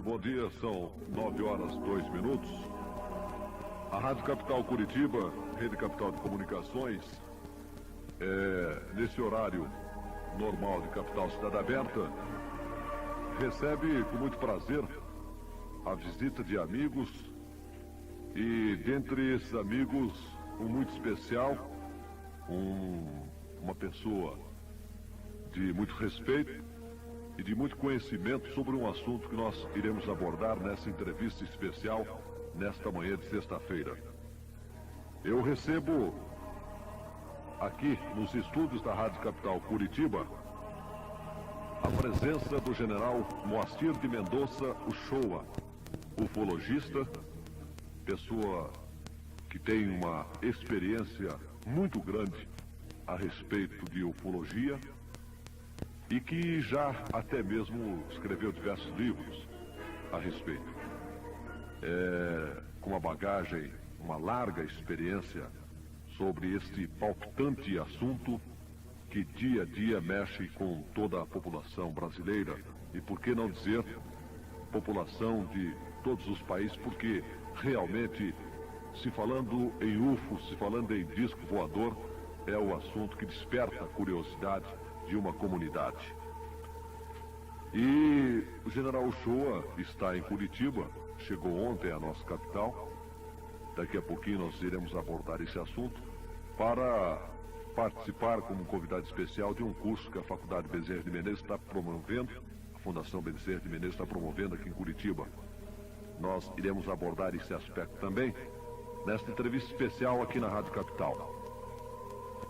Muito bom dia, são 9h02. A Rádio Capital Curitiba, Rede Capital de Comunicações, nesse horário normal de Capital Cidade Aberta, recebe com muito prazer a visita de amigos e dentre esses amigos, um muito especial, uma pessoa de muito respeito e de muito conhecimento sobre um assunto que nós iremos abordar nessa entrevista especial nesta manhã de sexta-feira. Eu recebo aqui nos estúdios da Rádio Capital Curitiba a presença do general Moacir de Mendonça Uchoa, ufologista, pessoa que tem uma experiência muito grande a respeito de ufologia e que já até mesmo escreveu diversos livros a respeito. Com uma bagagem, uma larga experiência sobre este palpitante assunto que dia a dia mexe com toda a população brasileira e, por que não dizer, população de todos os países, porque realmente, se falando em UFO, se falando em disco voador, é o assunto que desperta a curiosidade de uma comunidade. E o general Uchoa está em Curitiba, chegou ontem à nossa capital. Daqui a pouquinho nós iremos abordar esse assunto para participar como convidado especial de um curso que a Faculdade Bezerra de Menezes está promovendo, a Fundação Bezerra de Menezes está promovendo aqui em Curitiba. Nós iremos abordar esse aspecto também nesta entrevista especial aqui na Rádio Capital.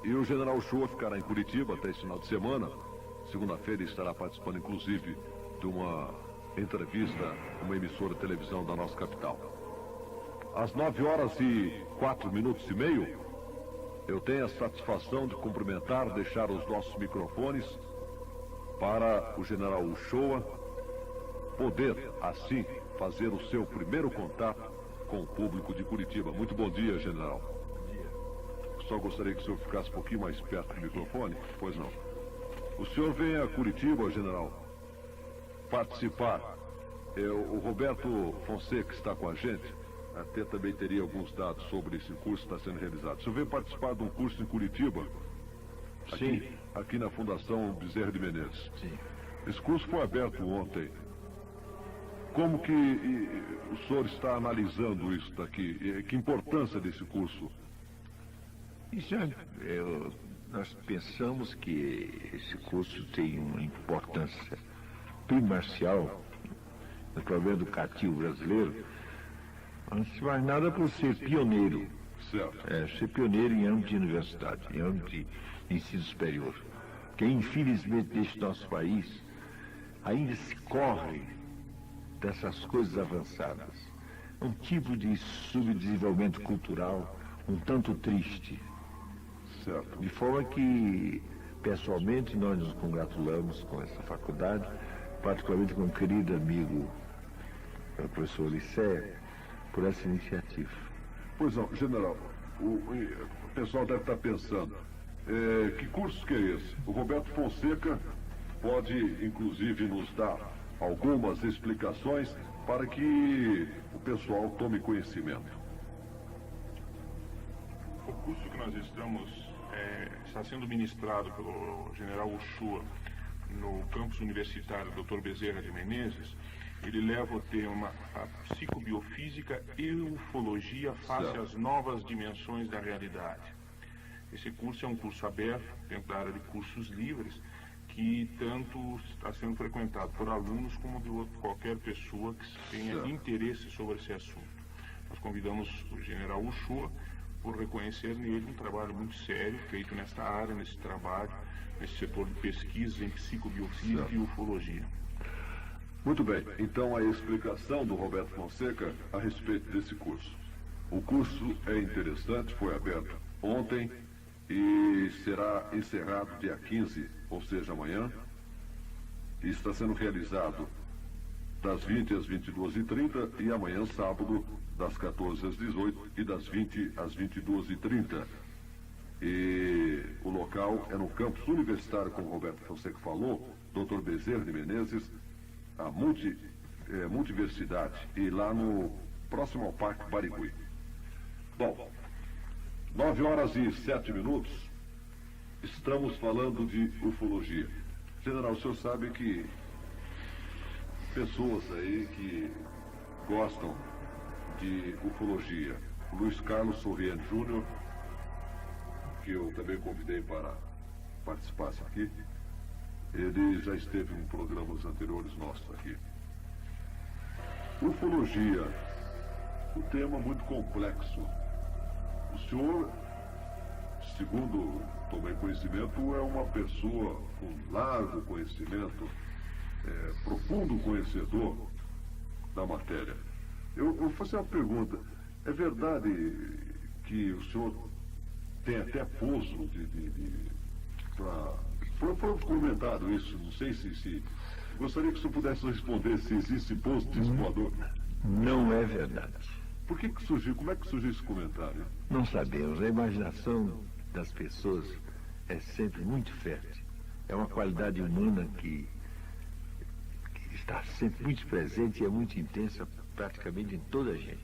E o general Uchoa ficará em Curitiba até esse final de semana. Segunda-feira estará participando, inclusive, de uma entrevista, uma emissora de televisão da nossa capital. Às 9h04:30, eu tenho a satisfação de cumprimentar, deixar os nossos microfones para o general Uchoa poder, assim, fazer o seu primeiro contato com o público de Curitiba. Muito bom dia, general. Só gostaria que o senhor ficasse um pouquinho mais perto do microfone, pois não. O senhor vem a Curitiba, general, participar. O Roberto Fonseca está com a gente, até também teria alguns dados sobre esse curso que está sendo realizado. O senhor vem participar de um curso em Curitiba, aqui na Fundação Bezerra de Menezes. Sim. Esse curso foi aberto ontem. Como que o senhor está analisando isso daqui? Que importância desse curso? Nós pensamos que esse curso tem uma importância primordial no problema educativo brasileiro, antes de mais nada por ser pioneiro. Certo. Ser pioneiro em âmbito de universidade, em âmbito de ensino superior. Que infelizmente neste nosso país ainda se corre dessas coisas avançadas. Um tipo de subdesenvolvimento cultural um tanto triste. Certo. De forma que, pessoalmente, nós nos congratulamos com essa faculdade, particularmente com o querido amigo, o professor Lissé, por essa iniciativa. Pois não, general, o pessoal deve estar pensando, que curso que é esse? O Roberto Fonseca pode, inclusive, nos dar algumas explicações para que o pessoal tome conhecimento. O curso que nós está sendo ministrado pelo general Uchoa no campus universitário Dr. Bezerra de Menezes. Ele leva o tema a psicobiofísica e ufologia face às novas dimensões da realidade. Esse curso é um curso aberto dentro da área de cursos livres, que tanto está sendo frequentado por alunos como de qualquer pessoa que tenha interesse sobre esse assunto. Nós convidamos o general Uchoa por reconhecer nele um trabalho muito sério feito nesta área, nesse trabalho, nesse setor de pesquisa em psicobiofísica e ufologia. Muito bem, então a explicação do Roberto Fonseca a respeito desse curso. O curso é interessante, foi aberto ontem e será encerrado dia 15, ou seja, amanhã, e está sendo realizado das 20 às 22h30 e amanhã, sábado, das 14 às 18 e das 20 às 22h30. E o local é no campus universitário, como o Roberto Fonseca falou, Dr. Bezerra de Menezes, a Multiversidade, e lá no próximo ao Parque Barigui. Bom, 9h07, estamos falando de ufologia. General, o senhor sabe que pessoas aí que gostam de ufologia, o Luiz Carlos Sorriente Júnior, que eu também convidei para participar aqui, ele já esteve em programas anteriores nossos aqui. Ufologia, um tema muito complexo. O senhor, segundo tomei conhecimento, é uma pessoa com largo conhecimento, profundo conhecedor da matéria. Eu vou fazer uma pergunta. É verdade que o senhor tem até pouso foi comentado isso, não sei se... Gostaria que o senhor pudesse responder se existe pouso de voador. Não é verdade. Por que surgiu? Como é que surgiu esse comentário? Não sabemos. A imaginação das pessoas é sempre muito fértil. É uma qualidade humana que está sempre muito presente e é muito intensa praticamente em toda a gente.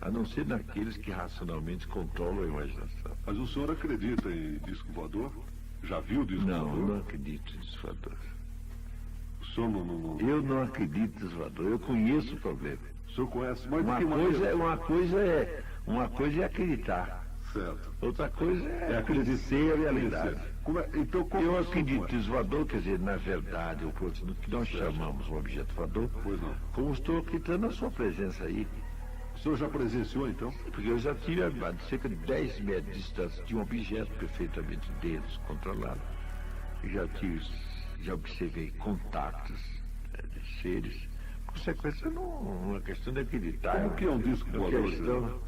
A não ser naqueles que racionalmente controlam a imaginação. Mas o senhor acredita em disco voador? Já viu disco voador? Não, eu não acredito em disco voador. O senhor não... Eu não acredito em disco voador. Eu conheço o problema. O senhor conhece, mas uma coisa é acreditar. Certo. Outra coisa é conhecer a realidade. Então, eu acredito em voador, quer dizer, na verdade, o que nós chamamos um objeto voador, como estou acreditando na sua presença aí. O senhor já presenciou, então? Porque eu já tive a cerca de 10 metros de distância de um objeto perfeitamente descontrolado. Já observei contatos de seres. Consequência não é uma questão de acreditar. Como que é um disco voador?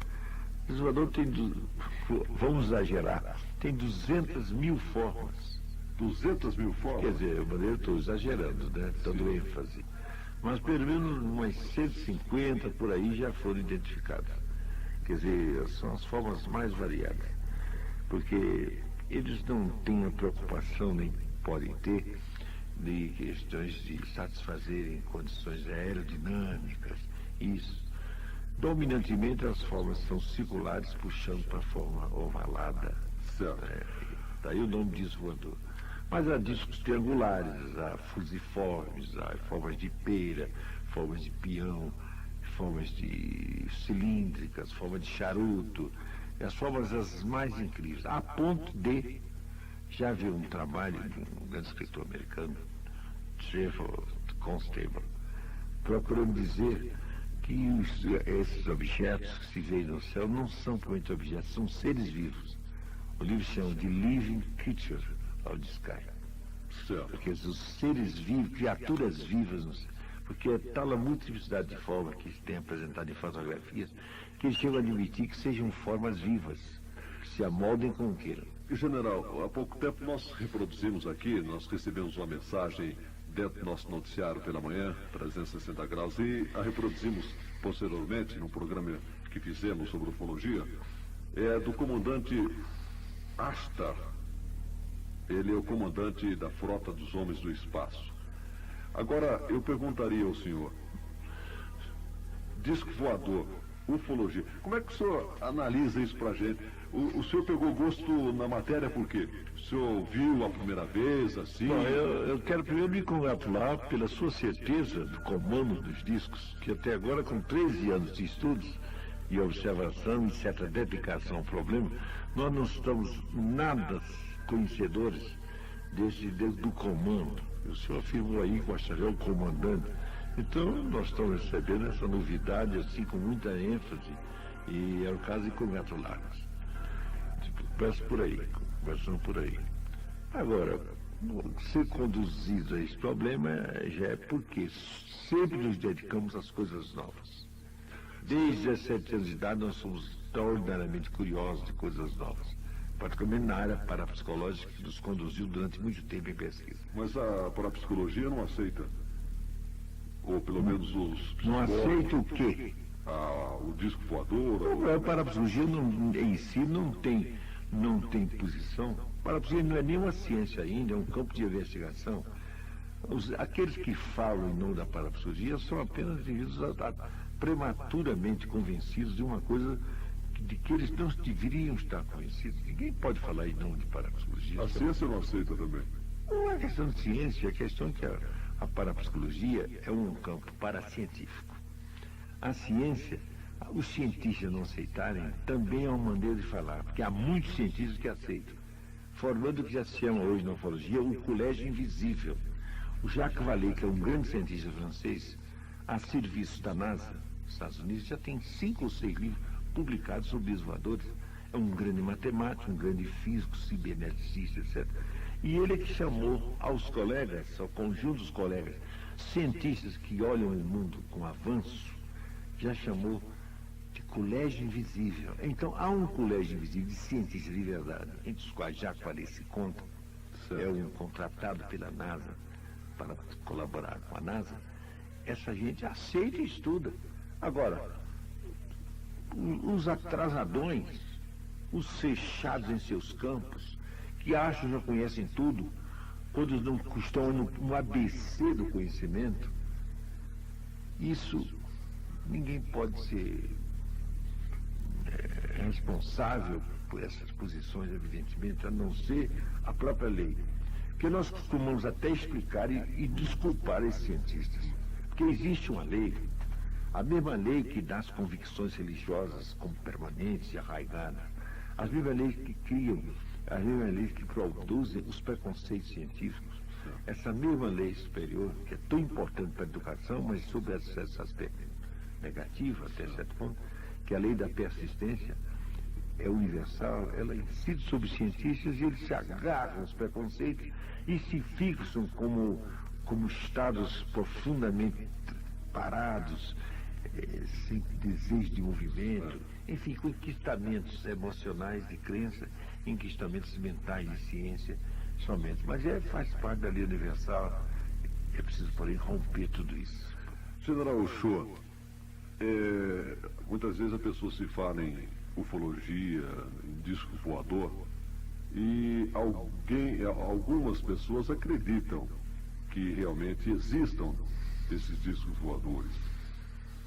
O voador tem, vamos exagerar, tem 200 mil formas. 200 mil formas? Quer dizer, eu estou exagerando, né? Dando ênfase. Mas pelo menos umas 150 por aí já foram identificadas. Quer dizer, são as formas mais variadas. Porque eles não têm a preocupação, nem podem ter, de questões de satisfazerem condições aerodinâmicas, isso. Dominantemente as formas são circulares, puxando para a forma ovalada. Certo. Daí o nome de disco voador. Mas há discos triangulares, há fusiformes, há formas de pera, formas de peão, formas de cilíndricas, formas de charuto, e as formas as mais incríveis. A ponto de, já vi um trabalho de um grande escritor americano, Trevor Constable, procurando dizer que esses objetos que se veem no céu não são propriamente objetos, são seres vivos. O livro chama de Living Creature of the Sky. Certo. Porque os seres vivos, criaturas vivas no céu, porque é tal a multiplicidade de formas que se tem apresentado em fotografias, que eles chegam a admitir que sejam formas vivas, que se amoldem como queiram. General, há pouco tempo nós reproduzimos aqui, nós recebemos uma mensagem dentro do nosso noticiário pela manhã, 360 graus, e a reproduzimos posteriormente num programa que fizemos sobre ufologia, do comandante Ashtar. Ele é o comandante da Frota dos Homens do Espaço. Agora, eu perguntaria ao senhor, disco voador, ufologia, como é que o senhor analisa isso pra gente? O senhor pegou gosto na matéria por quê? O senhor viu a primeira vez, assim? Bom, eu quero primeiro me congratular pela sua certeza do comando dos discos, que até agora, com 13 anos de estudos e observação e certa dedicação ao problema, nós não estamos nada conhecedores do comando. O senhor afirmou aí que o bacharel comandante. Então, nós estamos recebendo essa novidade assim com muita ênfase e é o caso de congratular-nos. Peço por aí, conversando por aí. Agora, ser conduzido a esse problema já é porque sempre nos dedicamos às coisas novas. Desde 17 anos de idade nós somos extraordinariamente curiosos de coisas novas. Particularmente na área parapsicológica que nos conduziu durante muito tempo em pesquisa. Mas a parapsicologia não aceita? Ou pelo menos os psicólogos? Não aceita o quê? O disco voador? A parapsicologia em si não tem posição. A parapsicologia não é nem uma ciência ainda, é um campo de investigação. Aqueles que falam em nome da parapsicologia são apenas indivíduos prematuramente convencidos de uma coisa de que eles não deveriam estar convencidos. Ninguém pode falar em nome de parapsicologia. A ciência não aceita também. Não é questão de ciência, é questão que a parapsicologia é um campo paracientífico. A ciência, os cientistas não aceitarem, também é uma maneira de falar, porque há muitos cientistas que aceitam, formando o que já se chama hoje na ufologia o colégio invisível. O Jacques Vallée, que é um grande cientista francês, a serviço da NASA, nos Estados Unidos, já tem 5 ou 6 livros publicados sobre os voadores. É um grande matemático, um grande físico, ciberneticista, etc. E ele é que chamou aos colegas, ao conjunto dos colegas, cientistas que olham o mundo com avanço, já chamou de colégio invisível. Então, há um colégio invisível de cientistas de verdade, entre os quais Jacques Vallée se conta, é um contratado pela NASA para colaborar com a NASA. Essa gente aceita e estuda. Agora, os atrasadões, os fechados em seus campos, que acham que já conhecem tudo, quando não estão no ABC do conhecimento, isso ninguém pode ser responsável por essas posições, evidentemente, a não ser a própria lei. Porque nós costumamos até explicar e desculpar esses cientistas. Porque existe uma lei, a mesma lei que dá as convicções religiosas como permanentes e arraigadas, as mesmas leis que criam, as mesmas leis que produzem os preconceitos científicos, essa mesma lei superior, que é tão importante para a educação, mas sob esse aspecto negativo, até certo ponto, que a lei da persistência é universal, ela incide sobre os cientistas e eles se agarram aos preconceitos e se fixam como estados profundamente parados, sem desejo de movimento, enfim, conquistamentos emocionais de crença, conquistamentos mentais de ciência somente. Mas faz parte da lei universal, é preciso, porém, romper tudo isso. General Uchoa, muitas vezes a pessoa se fala em ufologia, em disco voador, e algumas pessoas acreditam que realmente existam esses discos voadores.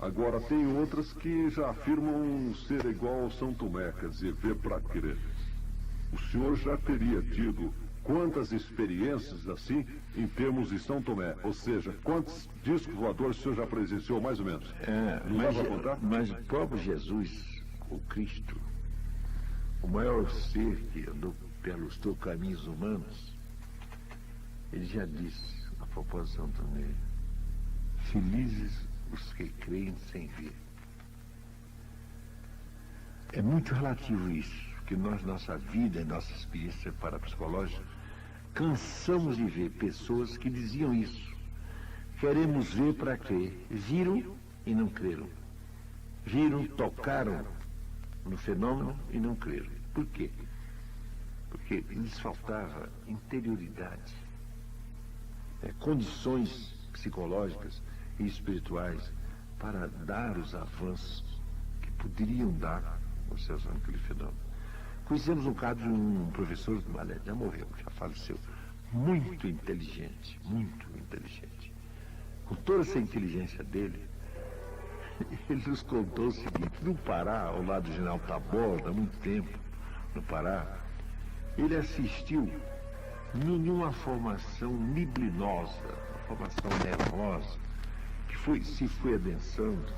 Agora, tem outras que já afirmam ser igual ao São Tomé, quer dizer, ver para crer. O senhor já teria tido quantas experiências assim em termos de São Tomé? Ou seja, quantos discos voadores o senhor já presenciou, mais ou menos? Não dá para contar? Mas o próprio Jesus, o Cristo, o maior ser que andou pelos teus caminhos humanos, ele já disse, a propósito de São Tomé, felizes os que creem sem ver. É muito relativo isso, porque nós, nossa vida, nossa experiência parapsicológica, cansamos de ver pessoas que diziam isso. Queremos ver para crer. Viram e não creram. Viram, tocaram no fenômeno e não creram. Por quê? Porque lhes faltava interioridade, condições psicológicas e espirituais para dar os avanços que poderiam dar observando aquele fenômeno. Conhecemos um caso de um professor, já morreu, já faleceu, muito inteligente, com toda essa inteligência dele, ele nos contou o seguinte: no Pará, ao lado do General Taborda, há muito tempo, no Pará, ele assistiu numa formação neblinosa, uma formação nervosa, que se foi adensando,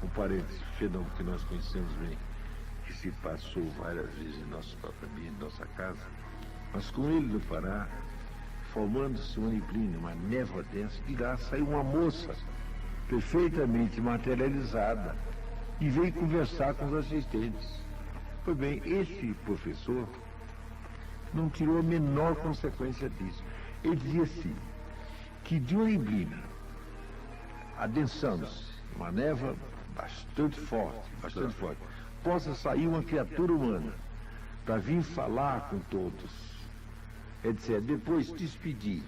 um parênteses, fenômeno que nós conhecemos bem, que se passou várias vezes em nosso próprio ambiente, em nossa casa, mas com ele no Pará, formando-se uma neblina, uma névoa densa, de lá saiu uma moça, perfeitamente materializada, e veio conversar com os assistentes. Pois bem, esse professor não tirou a menor consequência disso. Ele dizia assim, que de uma neblina, adensando-se, uma névoa bastante forte, possa sair uma criatura humana para vir falar com todos, etc. Depois despedir,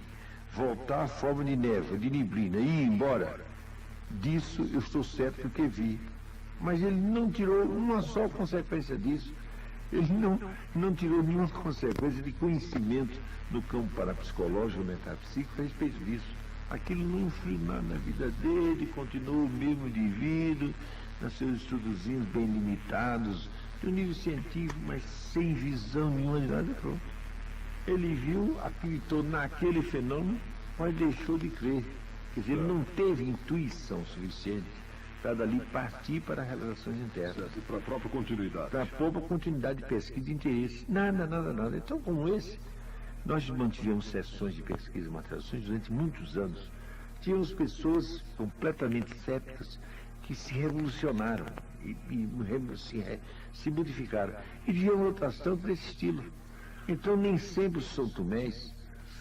voltar à forma de névoa, de neblina e ir embora. Disso eu estou certo porque vi. Mas ele não tirou uma só consequência disso. Ele não tirou nenhuma consequência de conhecimento no campo parapsicológico, metafísico a respeito disso. Aquilo não influiu nada na vida dele, continuou o mesmo indivíduo, nos seus estudozinhos bem limitados, de um nível científico, mas sem visão nenhuma de nada, pronto. Ele viu, acreditou naquele fenômeno, mas deixou de crer. Quer dizer, ele não teve intuição suficiente para dali partir para realizações internas. E para a própria continuidade. Para a própria continuidade de pesquisa de interesse. Nada. Então, como esse, nós mantivemos sessões de pesquisa e materializações durante muitos anos. Tínhamos pessoas completamente céticas que se revolucionaram e se modificaram. E viam outras tantas desse estilo. Então, nem sempre os São Tomés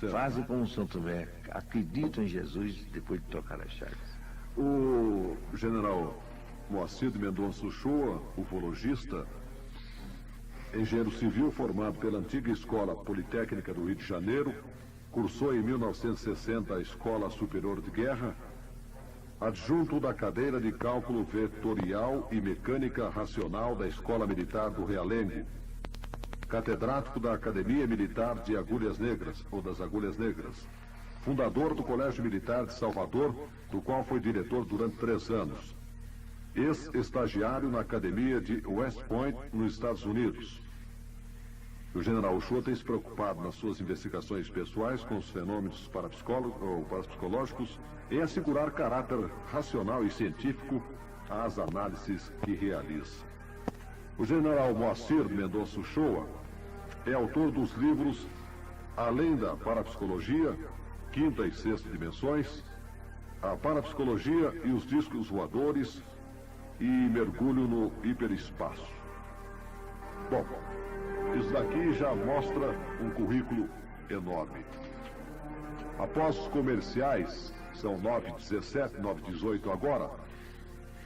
fazem como São Tomé, acreditam em Jesus depois de tocar as chagas. O general Moacir de Mendonça Uchoa, ufologista, engenheiro civil formado pela antiga Escola Politécnica do Rio de Janeiro, cursou em 1960 a Escola Superior de Guerra, adjunto da cadeira de Cálculo Vetorial e Mecânica Racional da Escola Militar do Realengo, catedrático da Academia Militar de Agulhas Negras, ou das Agulhas Negras, fundador do Colégio Militar de Salvador, do qual foi diretor durante 3 anos, ex-estagiário na Academia de West Point, nos Estados Unidos. O general Uchoa tem se preocupado nas suas investigações pessoais com os fenômenos parapsicológicos em assegurar caráter racional e científico às análises que realiza. O general Moacir de Mendonça Uchoa é autor dos livros Além da Parapsicologia, Quinta e Sexta Dimensões, A Parapsicologia e os Discos Voadores e Mergulho no Hiperespaço. Bom, isso daqui já mostra um currículo enorme. Após os comerciais, são 9h17, 9h18 agora,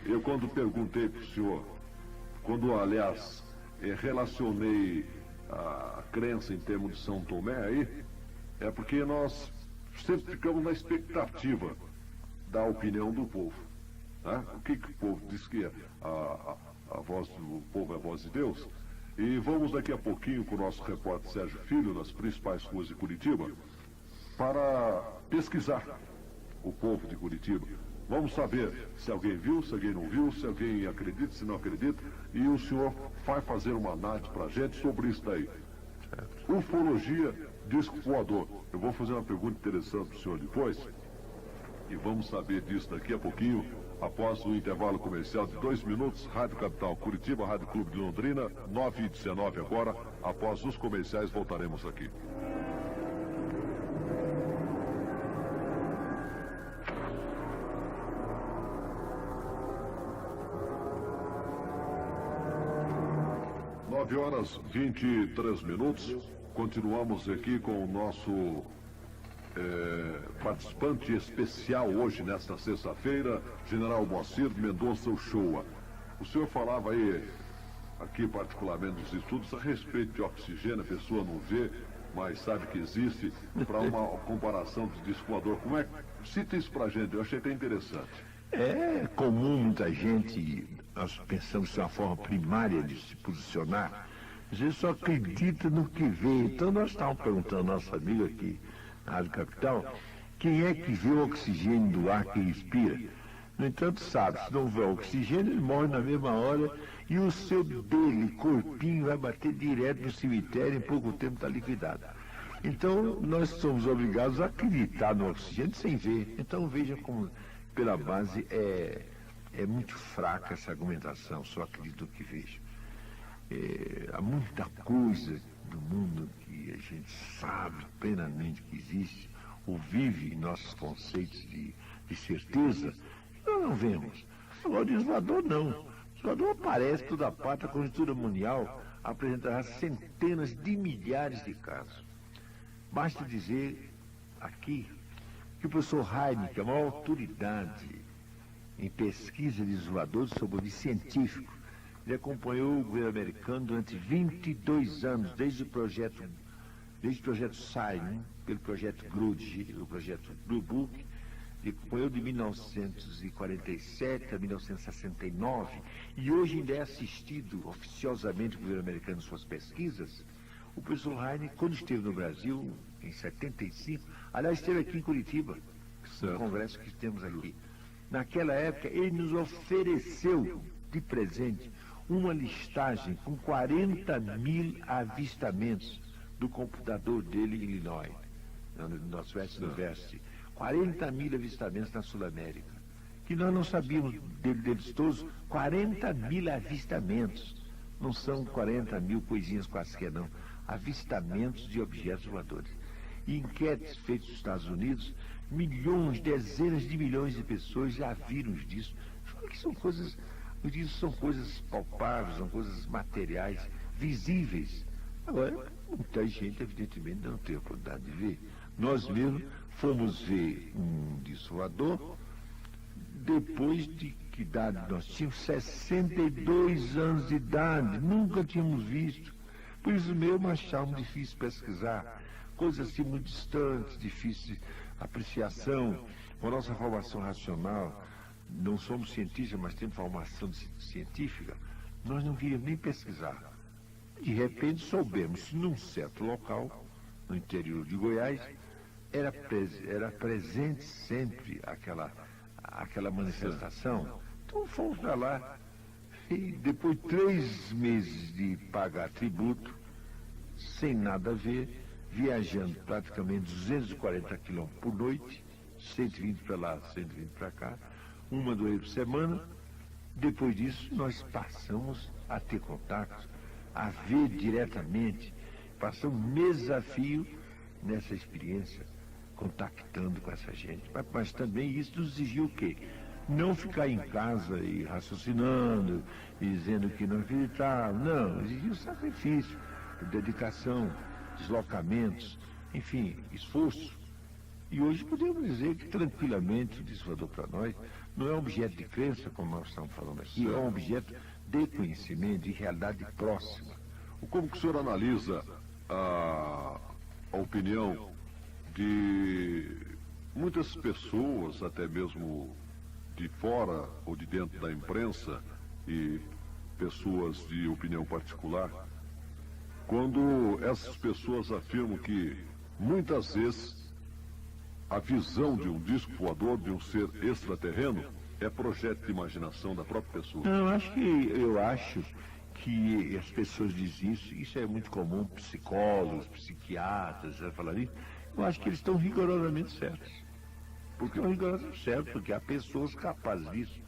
eu quando perguntei para o senhor, aliás, relacionei a crença em termos de São Tomé aí, é porque nós sempre ficamos na expectativa da opinião do povo. Né? O que o povo diz que é a voz do povo é a voz de Deus? E vamos daqui a pouquinho com o nosso repórter Sérgio Filho, nas principais ruas de Curitiba, para pesquisar o povo de Curitiba. Vamos saber se alguém viu, se alguém não viu, se alguém acredita, se não acredita, e o senhor vai fazer uma análise para a gente sobre isso daí. Ufologia, disco voador. Eu vou fazer uma pergunta interessante para o senhor depois, e vamos saber disso daqui a pouquinho, após o intervalo comercial de 2 minutos. Rádio Capital Curitiba, Rádio Clube de Londrina, 9h19 agora. Após os comerciais voltaremos aqui. Horas 23 minutos. Continuamos aqui com o nosso participante especial hoje, nesta sexta-feira, general Moacir de Mendonça Uchoa. O senhor falava aí, aqui particularmente dos estudos, a respeito de oxigênio, a pessoa não vê, mas sabe que existe, para uma comparação de disco voador. Como é? Cita isso pra gente, eu achei até interessante. É comum muita gente, nós pensamos que é uma forma primária de se posicionar, às vezes só acredita no que vê. Então nós estávamos perguntando ao nosso amigo aqui na Rádio Capital, quem é que vê o oxigênio do ar que respira? No entanto, sabe, se não vê oxigênio, ele morre na mesma hora e o seu dele, corpinho, vai bater direto no cemitério, em pouco tempo está liquidado. Então nós somos obrigados a acreditar no oxigênio sem ver. Então veja como pela base é muito fraca essa argumentação, só acredito no que vejo. Há muita coisa do mundo que a gente sabe plenamente que existe, ou vive em nossos conceitos de certeza, que nós não vemos. Agora o desvoador não. O desvoador aparece toda parte, a conjuntura mundial apresentará centenas de milhares de casos. Basta dizer aqui que o professor Heine, que é a maior autoridade em pesquisa de desvoadores sob o nível científico, ele acompanhou o governo americano durante 22 anos, desde o projeto SIGN, pelo projeto GRUD, o projeto Blue Book, ele acompanhou de 1947 a 1969, e hoje ainda é assistido oficiosamente pelo governo americano em suas pesquisas. O professor Heine, quando esteve no Brasil, em 75, aliás, esteve aqui em Curitiba, no congresso que temos aqui. Naquela época, ele nos ofereceu de presente uma listagem com 40 mil avistamentos do computador dele em Illinois, no Northwest University. 40 mil avistamentos na Sul-América, que nós não sabíamos deles todos. 40 mil avistamentos. Não são 40 mil coisinhas quaisquer, não. Avistamentos de objetos voadores. E enquetes feitas nos Estados Unidos, milhões, dezenas de milhões de pessoas já viram disso. Fala que são coisas, isso são coisas palpáveis, são coisas materiais, visíveis. Agora, muita gente, evidentemente, não tem a oportunidade de ver. Nós mesmos fomos ver um disco voador depois de que idade nós tínhamos? 62 anos de idade, nunca tínhamos visto. Por isso mesmo achávamos difícil pesquisar, coisas assim muito distantes, difíceis de apreciação. Com a nossa formação racional, não somos cientistas, mas temos formação científica, nós não queríamos nem pesquisar. De repente soubemos que num certo local, no interior de Goiás, era presente sempre aquela manifestação. Então fomos para lá e depois de 3 meses de pagar tributo, sem nada a ver, viajando praticamente 240 quilômetros por noite, 120 para lá, 120 para cá, 1 2 por semana. Depois disso, nós passamos a ter contatos, a ver diretamente, passamos meses a fio nessa experiência, contactando com essa gente. Mas também isso nos exigiu o quê? Não ficar em casa e raciocinando, e dizendo que não acreditava. Não, exigiu sacrifício, dedicação, deslocamentos, enfim, esforço. E hoje podemos dizer que tranquilamente o disco voador para nós não é um objeto de crença, como nós estamos falando aqui, é um objeto de conhecimento, de realidade próxima. Como que o senhor analisa a opinião de muitas pessoas, até mesmo de fora ou de dentro da imprensa, e pessoas de opinião particular, quando essas pessoas afirmam que muitas vezes a visão de um disco voador, de um ser extraterreno, é projeto de imaginação da própria pessoa? Não, eu acho que as pessoas dizem isso é muito comum, psicólogos, psiquiatras, falar isso. Eu acho que eles estão rigorosamente certos. Estão rigorosamente certos, porque há pessoas capazes disso.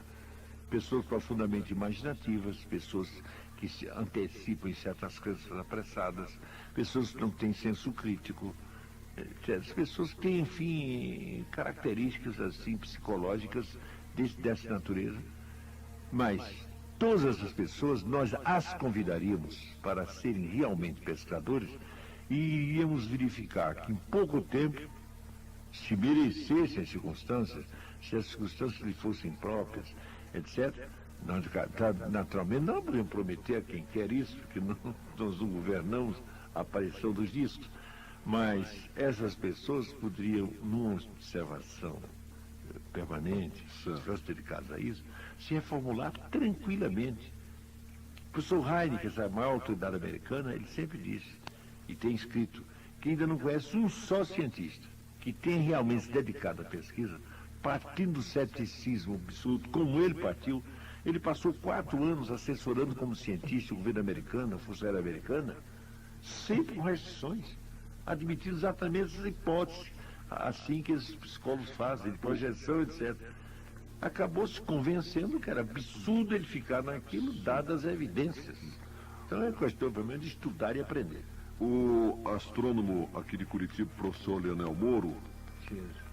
Pessoas profundamente imaginativas, pessoas que se antecipam em certas coisas apressadas, pessoas que não têm senso crítico, etc. Pessoas que têm, enfim, características assim psicológicas dessa natureza. Mas todas essas pessoas, nós as convidaríamos para serem realmente pescadores e iríamos verificar que em pouco tempo, se merecessem as circunstâncias, se as circunstâncias lhe fossem próprias, etc., nós naturalmente não podemos prometer a quem quer isso, porque nós não governamos a aparição dos discos, mas essas pessoas poderiam, numa observação permanente, se fossem dedicadas a isso, se reformular tranquilamente. O professor Heine, essa maior autoridade americana, ele sempre disse, e tem escrito, que ainda não conhece um só cientista que tenha realmente se dedicado à pesquisa, partindo do ceticismo absoluto, como ele partiu. Ele passou 4 anos assessorando como cientista o governo americano, a Força Aérea Americana, sempre com restrições, admitindo exatamente essas hipóteses, assim que esses psicólogos fazem, de projeção, etc. Acabou se convencendo que era absurdo ele ficar naquilo, dadas as evidências. Então é questão, pelo menos, de estudar e aprender. O astrônomo aqui de Curitiba, professor Leonel Moro,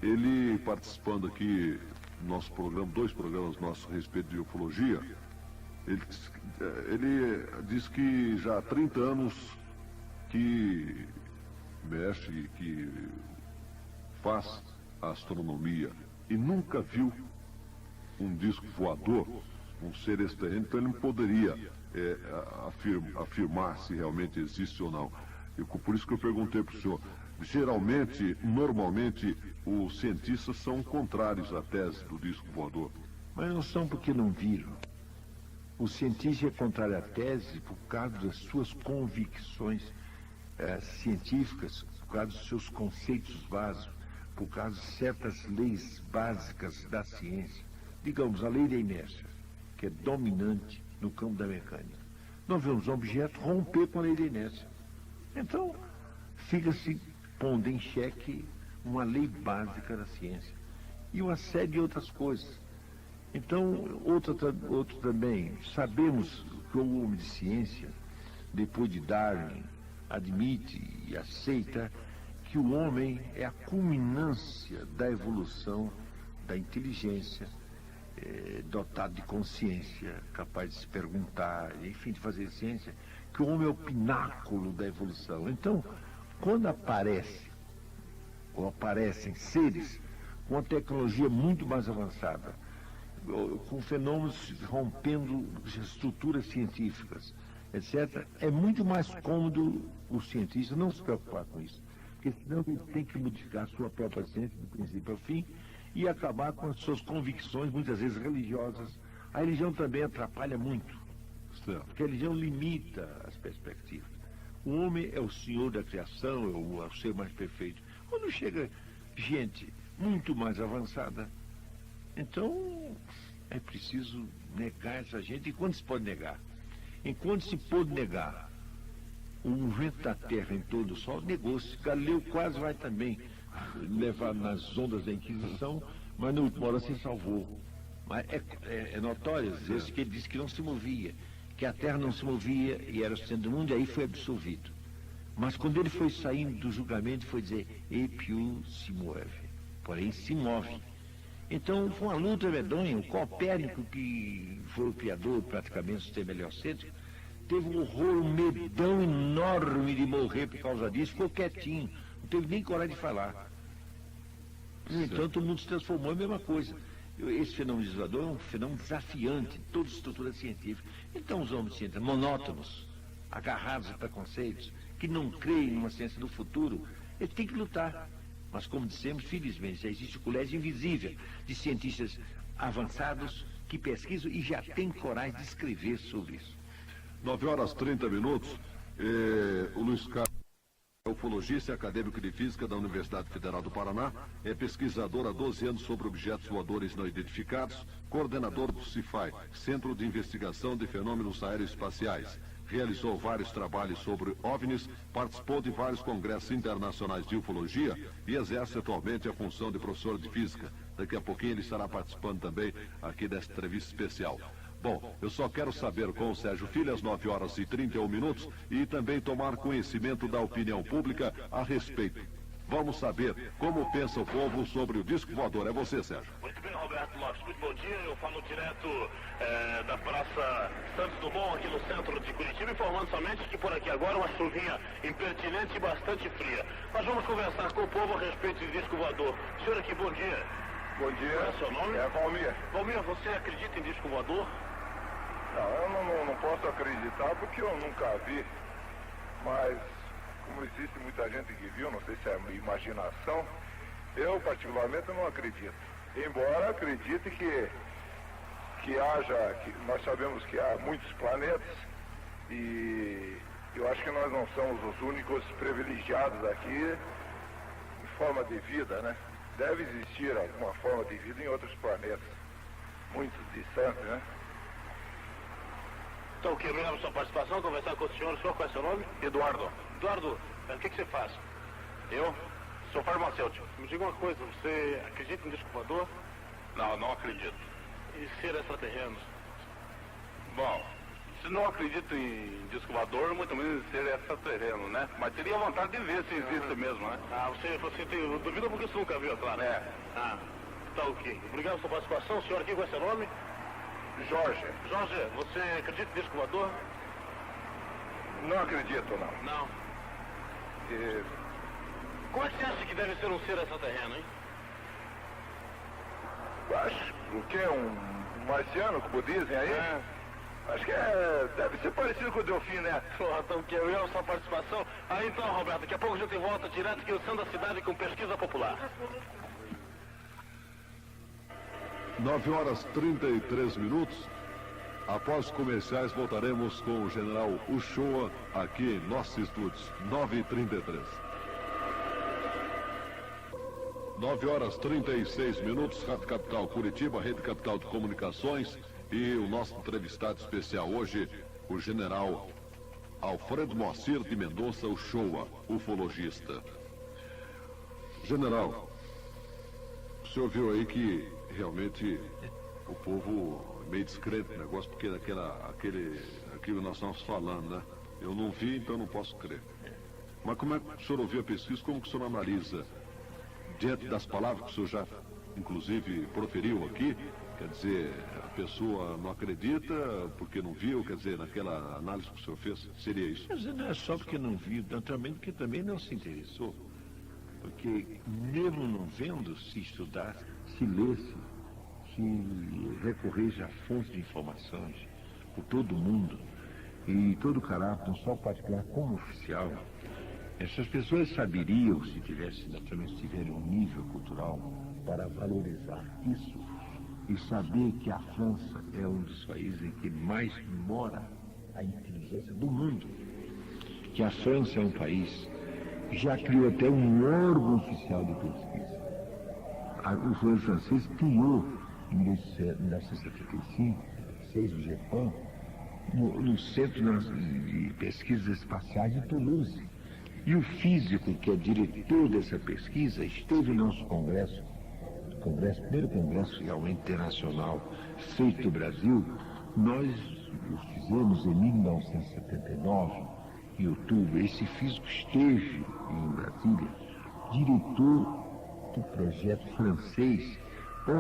ele participando aqui do nosso programa, 2 programas nossos a respeito de ufologia, ele diz que já há 30 anos que mexe, que faz a astronomia e nunca viu um disco voador, um ser extraterreno, então ele não poderia afirmar se realmente existe ou não. Por isso que eu perguntei para o senhor. Geralmente, normalmente, os cientistas são contrários à tese do disco voador. Mas não são porque não viram. O cientista é contrário à tese por causa das suas convicções científicas, por causa dos seus conceitos básicos, por causa de certas leis básicas da ciência. Digamos, a lei da inércia, que é dominante no campo da mecânica. Nós vemos um objeto romper com a lei da inércia. Então, fica-se pondo em xeque uma lei básica da ciência. E uma série de outras coisas. Então, outro também, sabemos que o homem de ciência, depois de Darwin, admite e aceita que o homem é a culminância da evolução da inteligência, dotado de consciência, capaz de se perguntar, enfim, de fazer ciência, que o homem é o pináculo da evolução. Então, quando aparecem seres com uma tecnologia muito mais avançada, com fenômenos rompendo estruturas científicas, etc., é muito mais cômodo o cientista não se preocupar com isso, porque senão ele tem que modificar a sua própria ciência do princípio ao fim e acabar com as suas convicções, muitas vezes religiosas. A religião também atrapalha muito, porque a religião limita as perspectivas. O homem é o senhor da criação, é o ser mais perfeito. Quando chega gente muito mais avançada, então é preciso negar essa gente. E quando se pode negar? Enquanto se pôde negar o movimento da Terra em torno do Sol, negou-se. Galileu quase vai também levar nas ondas da Inquisição, mas na última hora se salvou. Mas é notório às que ele disse que não se movia, que a Terra não se movia e era o centro do mundo, e aí foi absolvido. Mas quando ele foi saindo do julgamento, foi dizer, Epiu se move, porém se move. Então foi uma luta medonha. O Copérnico, que foi o criador praticamente do sistema heliocêntrico, teve um horror, um medão enorme de morrer por causa disso, ficou quietinho, não teve nem coragem de falar. No entanto, o mundo se transformou em a mesma coisa. Esse fenômeno isolador é um fenômeno desafiante de toda a estrutura científica. Então os homens cientistas monótonos, agarrados a preconceitos, que não creem numa ciência do futuro, eles têm que lutar. Mas, como dissemos, felizmente, já existe o colégio invisível de cientistas avançados que pesquisam e já têm coragem de escrever sobre isso. 9h30. O Luiz Carlos é ufologista e acadêmico de física da Universidade Federal do Paraná, é pesquisador há 12 anos sobre objetos voadores não identificados, coordenador do CIFAI, Centro de Investigação de Fenômenos Aeroespaciais. Realizou vários trabalhos sobre OVNIs, participou de vários congressos internacionais de ufologia e exerce atualmente a função de professor de física. Daqui a pouquinho ele estará participando também aqui desta entrevista especial. Bom, eu só quero saber com o Sérgio Filho às 9h31 e também tomar conhecimento da opinião pública a respeito. Vamos saber como pensa o povo sobre o disco voador. É você, Sérgio. Muito bem, Roberto Lopes. Muito bom dia. Eu falo direto da Praça Santos Dumont, aqui no centro de Curitiba, informando somente que por aqui agora uma chuvinha impertinente e bastante fria. Nós vamos conversar com o povo a respeito de disco voador. Senhor aqui, bom dia. Bom dia. Qual é o seu nome? É Valmir. Valmir, você acredita em disco voador? Não, eu não posso acreditar porque eu nunca vi, mas como existe muita gente que viu, não sei se é imaginação, eu particularmente não acredito. Embora acredite que nós sabemos que há muitos planetas e eu acho que nós não somos os únicos privilegiados aqui em forma de vida, né? Deve existir alguma forma de vida em outros planetas, muito distantes, né? Então, queremos sua participação, conversar com o senhor. O senhor, qual é seu nome? Eduardo. Eduardo, o que você faz? Eu sou farmacêutico. Me diga uma coisa, você acredita em disco voador? Não acredito. E ser extraterreno? Bom, se não acredito em disco voador, muito menos em ser extraterreno, né? Mas teria vontade de ver se existe mesmo, né? Você tem dúvida porque você nunca viu, é claro. É. Tá ok. Obrigado pela sua participação. O senhor aqui, qual é seu nome? Jorge. Jorge, você acredita em disco voador? Não acredito, não. Não. Como é que você acha que deve ser um ser extraterreno, hein? Acho o que é um marciano, como dizem aí? Acho que deve ser parecido com o Delfim, né? Então queremos sua participação. Então, Roberto, daqui a pouco a gente volta direto aqui no centro da cidade com pesquisa popular. 9h33. Após os comerciais, voltaremos com o general Uchoa aqui em nossos estúdios. 9h33. 9h36, Rádio Capital Curitiba, Rede Capital de Comunicações, e o nosso entrevistado especial hoje, o general Alfredo Moacir de Mendonça Uchoa, ufologista. General, o senhor viu aí que realmente o povo é meio descrente no negócio, porque aquilo nós estamos falando, né? Eu não vi, então não posso crer. Mas como é que o senhor ouviu a pesquisa, como que o senhor analisa? Diante das palavras que o senhor já, inclusive, proferiu aqui, quer dizer, a pessoa não acredita porque não viu, quer dizer, naquela análise que o senhor fez, seria isso? Mas não é só porque não viu, naturalmente porque também não se interessou. Porque mesmo não vendo, se estudasse, se lesse, se recorresse a fontes de informações por todo mundo, e todo o caráter, não só particular como oficial, essas pessoas saberiam, se tiverem um nível cultural para valorizar isso e saber que a França é um dos países em que mais mora a inteligência do mundo, que a França é um país que já criou até um órgão oficial de pesquisa. O governo francês criou, em 1975, o GEPAN, no Centro de Pesquisas Espaciais de Toulouse. E o físico, que é diretor dessa pesquisa, esteve no nosso primeiro congresso realmente internacional feito no Brasil. Nós o fizemos em 1979, em outubro. Esse físico esteve em Brasília, diretor do projeto francês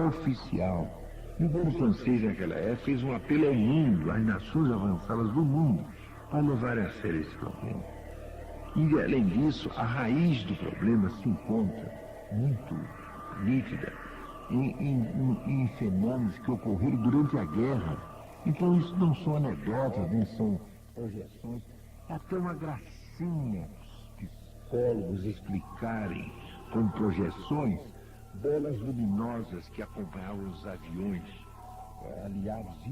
oficial. E o governo francês, naquela época, fez um apelo ao mundo, às nações avançadas do mundo, para levarem a sério esse problema. E, além disso, a raiz do problema se encontra muito nítida em fenômenos que ocorreram durante a guerra. Então, isso não são anedotas, nem são projeções. É até uma gracinha os psicólogos explicarem com projeções bolas luminosas que acompanhavam os aviões aliados e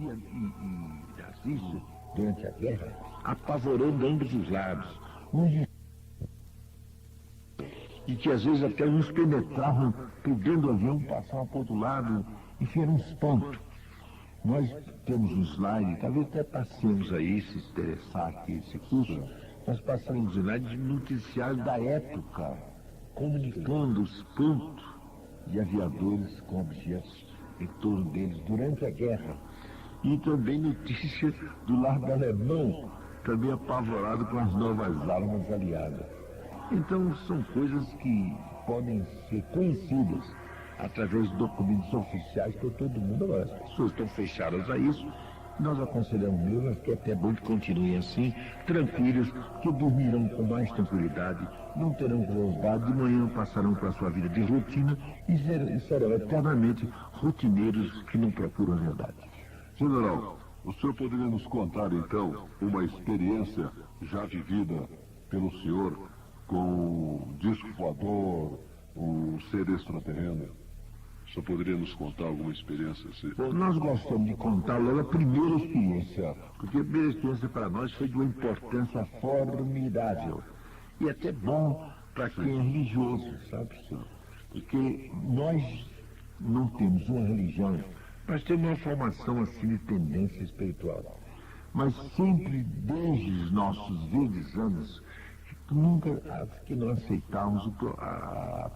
nazistas durante a guerra, apavorando ambos os lados. E que às vezes até uns penetravam por dentro do avião, passavam para o outro lado e fizeram um espanto. Nós temos um slide, talvez até passemos aí, se interessar aqui esse curso, nós passamos um slide de noticiário da época, comunicando o espanto de aviadores com objetos em torno deles durante a guerra. E também notícia do lado alemão, também apavorado com as novas armas aliadas. Então, são coisas que podem ser conhecidas através de documentos oficiais por todo mundo. Agora, as pessoas estão fechadas a isso. Nós aconselhamos mesmo que é até bom que continuem assim, tranquilos, que dormirão com mais tranquilidade, não terão curiosidade, de manhã passarão para a sua vida de rotina e serão eternamente rotineiros que não procuram a verdade. General, o senhor poderia nos contar, então, uma experiência já vivida pelo senhor com um disco voador, um ser extraterreno? O senhor poderia nos contar alguma experiência assim? Bom, nós gostamos de contar logo a primeira experiência, porque a primeira experiência para nós foi de uma importância formidável. E até bom para quem é religioso, sabe, senhor? Porque nós não temos uma religião, nós temos uma formação assim de tendência espiritual. Mas sempre, desde os nossos verdes anos, nunca que não aceitávamos,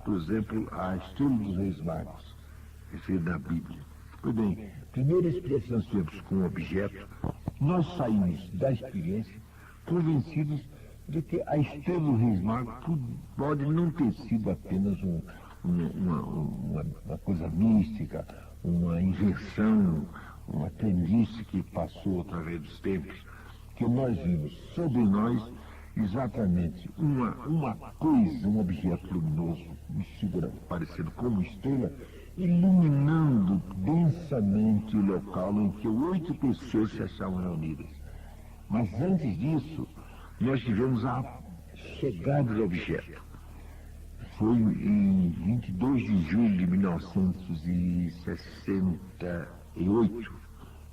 por exemplo, a estrela dos Reis Magos, referida na Bíblia. Pois bem, primeira experiência que nós tivemos com o objeto, nós saímos da experiência convencidos de que a estrela dos Reis Magos pode não ter sido apenas uma coisa mística, uma invenção, uma crendice que passou através dos tempos, que nós vimos sobre nós exatamente uma coisa, um objeto luminoso, parecendo como estrela, iluminando densamente o local em que 8 pessoas se achavam reunidas. Mas antes disso, nós tivemos a chegada do objeto. Foi em 22 de julho de 1968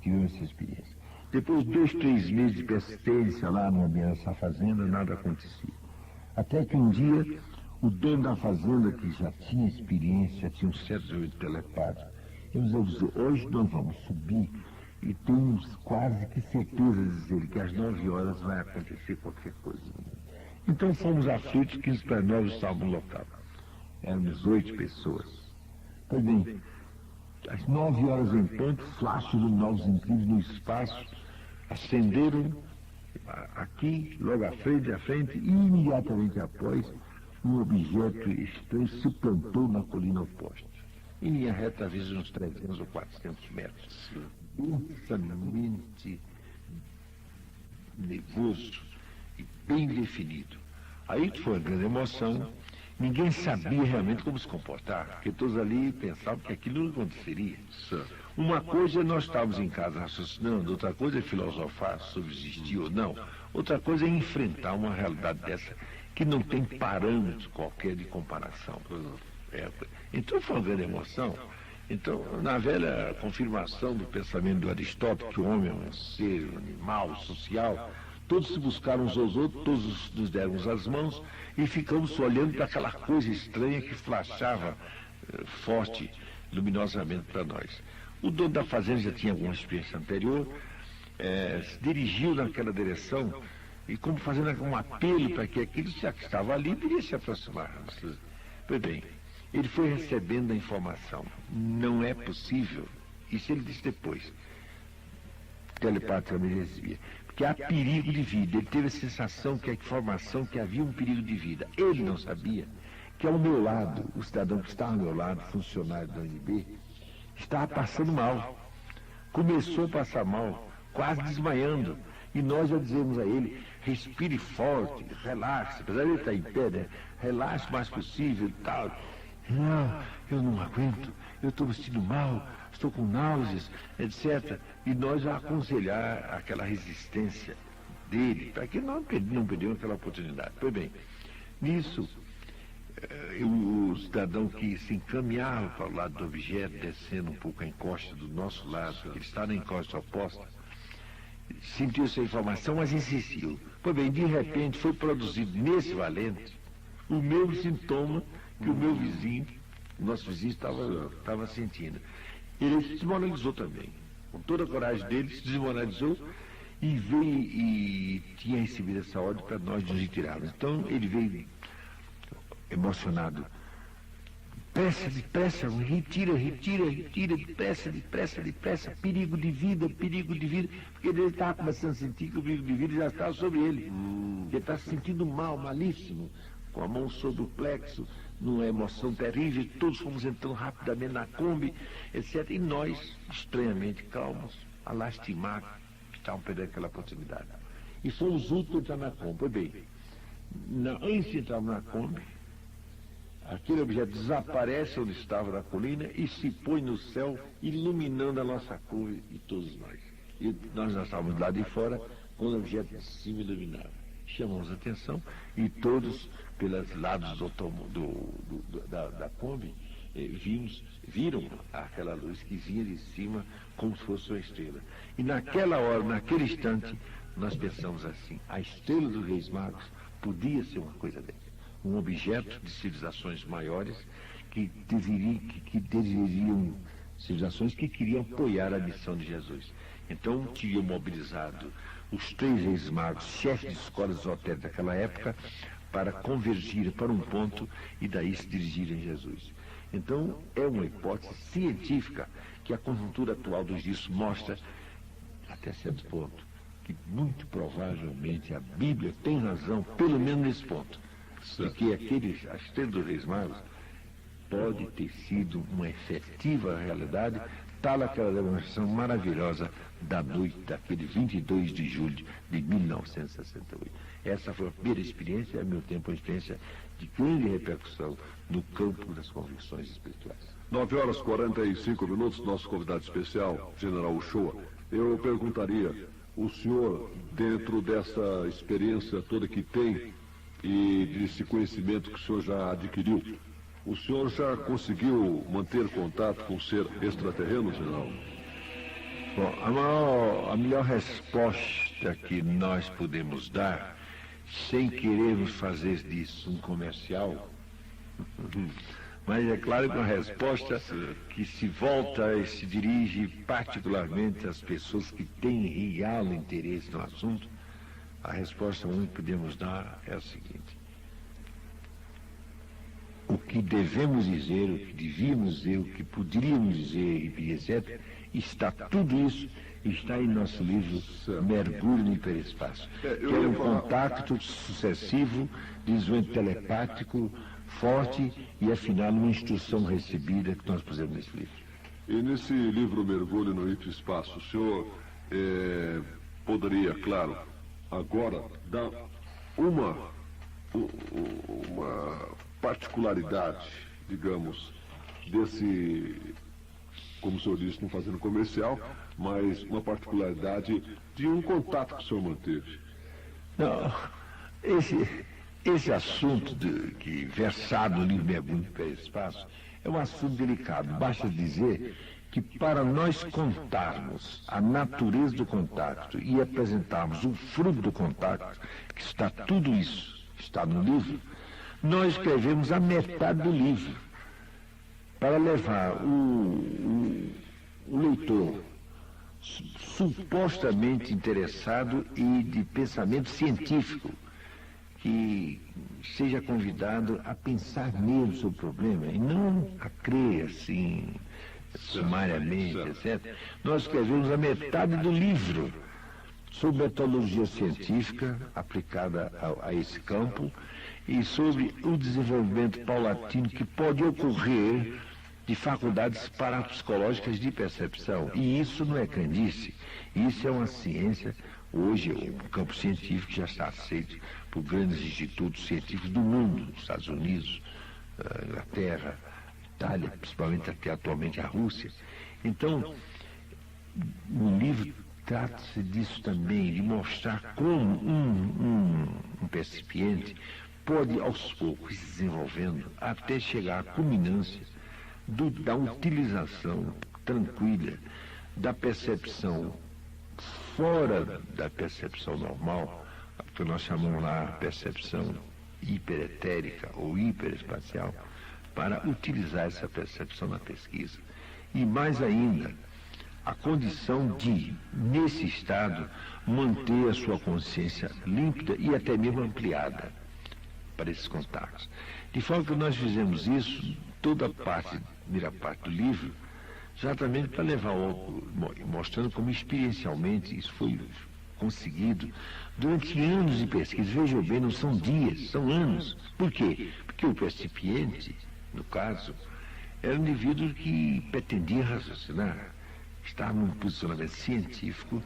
que tivemos essa experiência. Depois de 2, 3 meses de persistência lá nessa fazenda, nada acontecia. Até que um dia O dono da fazenda, que já tinha experiência, tinha um certo jeito telepático, ele nos avisou: hoje nós vamos subir e temos quase que certeza de dizer que às 9 horas vai acontecer qualquer coisa. Então fomos aflitos, 15 para 9 estávamos lotados. Éramos 8 pessoas. Pois bem, às 9 horas em ponto, flashes luminosos incríveis no espaço acenderam aqui, logo à frente, e imediatamente após, um objeto estranho se plantou na colina oposta. Em linha reta, às vezes uns 300 ou 400 metros. Intensamente nervoso e bem definido. Aí foi uma grande emoção. Ninguém sabia realmente como se comportar, porque todos ali pensavam que aquilo não aconteceria. Uma coisa é nós estávamos em casa raciocinando, outra coisa é filosofar sobre existir ou não, outra coisa é enfrentar uma realidade dessa que não tem parâmetro qualquer de comparação. Então foi uma grande emoção. Então, na velha confirmação do pensamento do Aristóteles, que o homem é um ser, um animal social, todos se buscaram uns aos outros, todos nos deram as mãos e ficamos olhando para aquela coisa estranha que flashava forte, luminosamente para nós. O dono da fazenda já tinha alguma experiência anterior, se dirigiu naquela direção e como fazendo um apelo para que aquilo já que estava ali deveria se aproximar. Pois bem, ele foi recebendo a informação. Não é possível, isso ele disse depois, telepaticamente dizia, porque há perigo de vida. Ele teve a sensação que a informação que havia um perigo de vida. Ele não sabia que ao meu lado, o cidadão que estava ao meu lado, funcionário da UNB, estava passando mal. Começou a passar mal, quase desmaiando. E nós já dizemos a ele: respire forte, relaxe, apesar de ele estar em pé, né? Relaxe o mais possível e tal. Não, eu não aguento, eu estou me sentindo mal, estou com náuseas, etc. E nós a aconselhar aquela resistência dele, para que não perdeu aquela oportunidade. Pois bem, nisso, o cidadão que se encaminhava para o lado do objeto, descendo um pouco a encosta do nosso lado, ele está na encosta oposta, sentiu essa informação, mas insistiu. Pois bem, de repente foi produzido nesse valente o mesmo sintoma que o meu vizinho, o nosso vizinho estava sentindo. Ele se desmoralizou também. Com toda a coragem dele, se desmoralizou e veio e tinha recebido essa ordem para nós nos retirarmos. Então ele veio emocionado. Depressa, retira, depressa, perigo de vida, porque ele estava começando a sentir que o perigo de vida já estava sobre ele. Ele está se sentindo mal, malíssimo, com a mão sobre o plexo, numa emoção terrível, todos fomos entrando rapidamente na Kombi, etc. E nós, estranhamente calmos, a lastimar que estavam perdendo aquela oportunidade. E fomos últimos a entrar na Kombi. Pois bem, antes de entrar na Kombi, aquele objeto desaparece onde estava na colina e se põe no céu, iluminando a nossa Kombi e todos nós. E nós já estávamos lá de fora, quando o objeto de cima iluminava. Chamamos a atenção e todos, pelos lados da Kombi, viram aquela luz que vinha de cima como se fosse uma estrela. E naquela hora, naquele instante, nós pensamos assim: a estrela dos Reis Magos podia ser uma coisa dessa. Um objeto de civilizações maiores que deveriam, civilizações que queriam apoiar a missão de Jesus. Então, tinham mobilizado os 3 reis magos, chefes de escolas esotéricas daquela época, para convergir para um ponto e daí se dirigirem a Jesus. Então, é uma hipótese científica que a conjuntura atual dos dias mostra, até certo ponto, que muito provavelmente a Bíblia tem razão, pelo menos nesse ponto. Porque a estrela dos Reis Magos pode ter sido uma efetiva realidade, tal aquela demonstração maravilhosa da noite daquele 22 de julho de 1968. Essa foi a primeira experiência, ao meu tempo, uma experiência de grande repercussão no campo das convicções espirituais. 9h45, nosso convidado especial, General Uchoa. Eu perguntaria, o senhor, dentro dessa experiência toda que tem, e desse conhecimento que o senhor já adquiriu, o senhor já conseguiu manter contato com o ser extraterreno, general? Bom, a melhor resposta que nós podemos dar, sem querermos fazer disso um comercial, Mas é claro que uma resposta que se volta e se dirige particularmente às pessoas que têm real interesse no assunto, a resposta única que podemos dar é a seguinte: o que devemos dizer, o que devíamos dizer, o que poderíamos dizer, e etc., está tudo isso, está em nosso livro Mergulho no Hiperespaço, que é um contacto sucessivo, desenvolvimento telepático, forte e, afinal, uma instrução recebida que nós pusemos nesse livro. E nesse livro Mergulho no Hiperespaço, o senhor poderia, claro, agora dar uma particularidade, digamos, desse, como o senhor disse, não fazendo comercial, mas uma particularidade de um contato que o senhor manteve? Não, esse assunto que versado no livro Mergulho no Hiperespaço é um assunto delicado. Basta dizer que para nós contarmos a natureza do contato e apresentarmos o fruto do contato, que está tudo isso, está no livro, nós escrevemos a metade do livro para levar o leitor supostamente interessado e de pensamento científico, que seja convidado a pensar mesmo sobre o problema e não a crer assim, sumariamente, etc. Nós escrevemos a metade do livro sobre metodologia científica aplicada a esse campo e sobre o desenvolvimento paulatino que pode ocorrer de faculdades parapsicológicas de percepção. E isso não é crendice, isso é uma ciência. Hoje, o campo científico já está aceito por grandes institutos científicos do mundo, nos Estados Unidos, Inglaterra, Itália, principalmente até atualmente a Rússia. Então, no livro trata-se disso também, de mostrar como um percipiente pode, aos poucos, se desenvolvendo até chegar à culminância da utilização tranquila da percepção fora da percepção normal, que nós chamamos lá percepção hiperetérica ou hiperespacial, para utilizar essa percepção na pesquisa. E mais ainda, a condição de, nesse estado, manter a sua consciência límpida e até mesmo ampliada para esses contatos. De forma que nós fizemos isso, toda a primeira parte do livro, exatamente para levar, mostrando como experiencialmente isso foi conseguido durante anos de pesquisa. Vejam bem, não são dias, são anos. Por quê? Porque o percipiente, no caso, era um indivíduo que pretendia raciocinar, estava num posicionamento científico,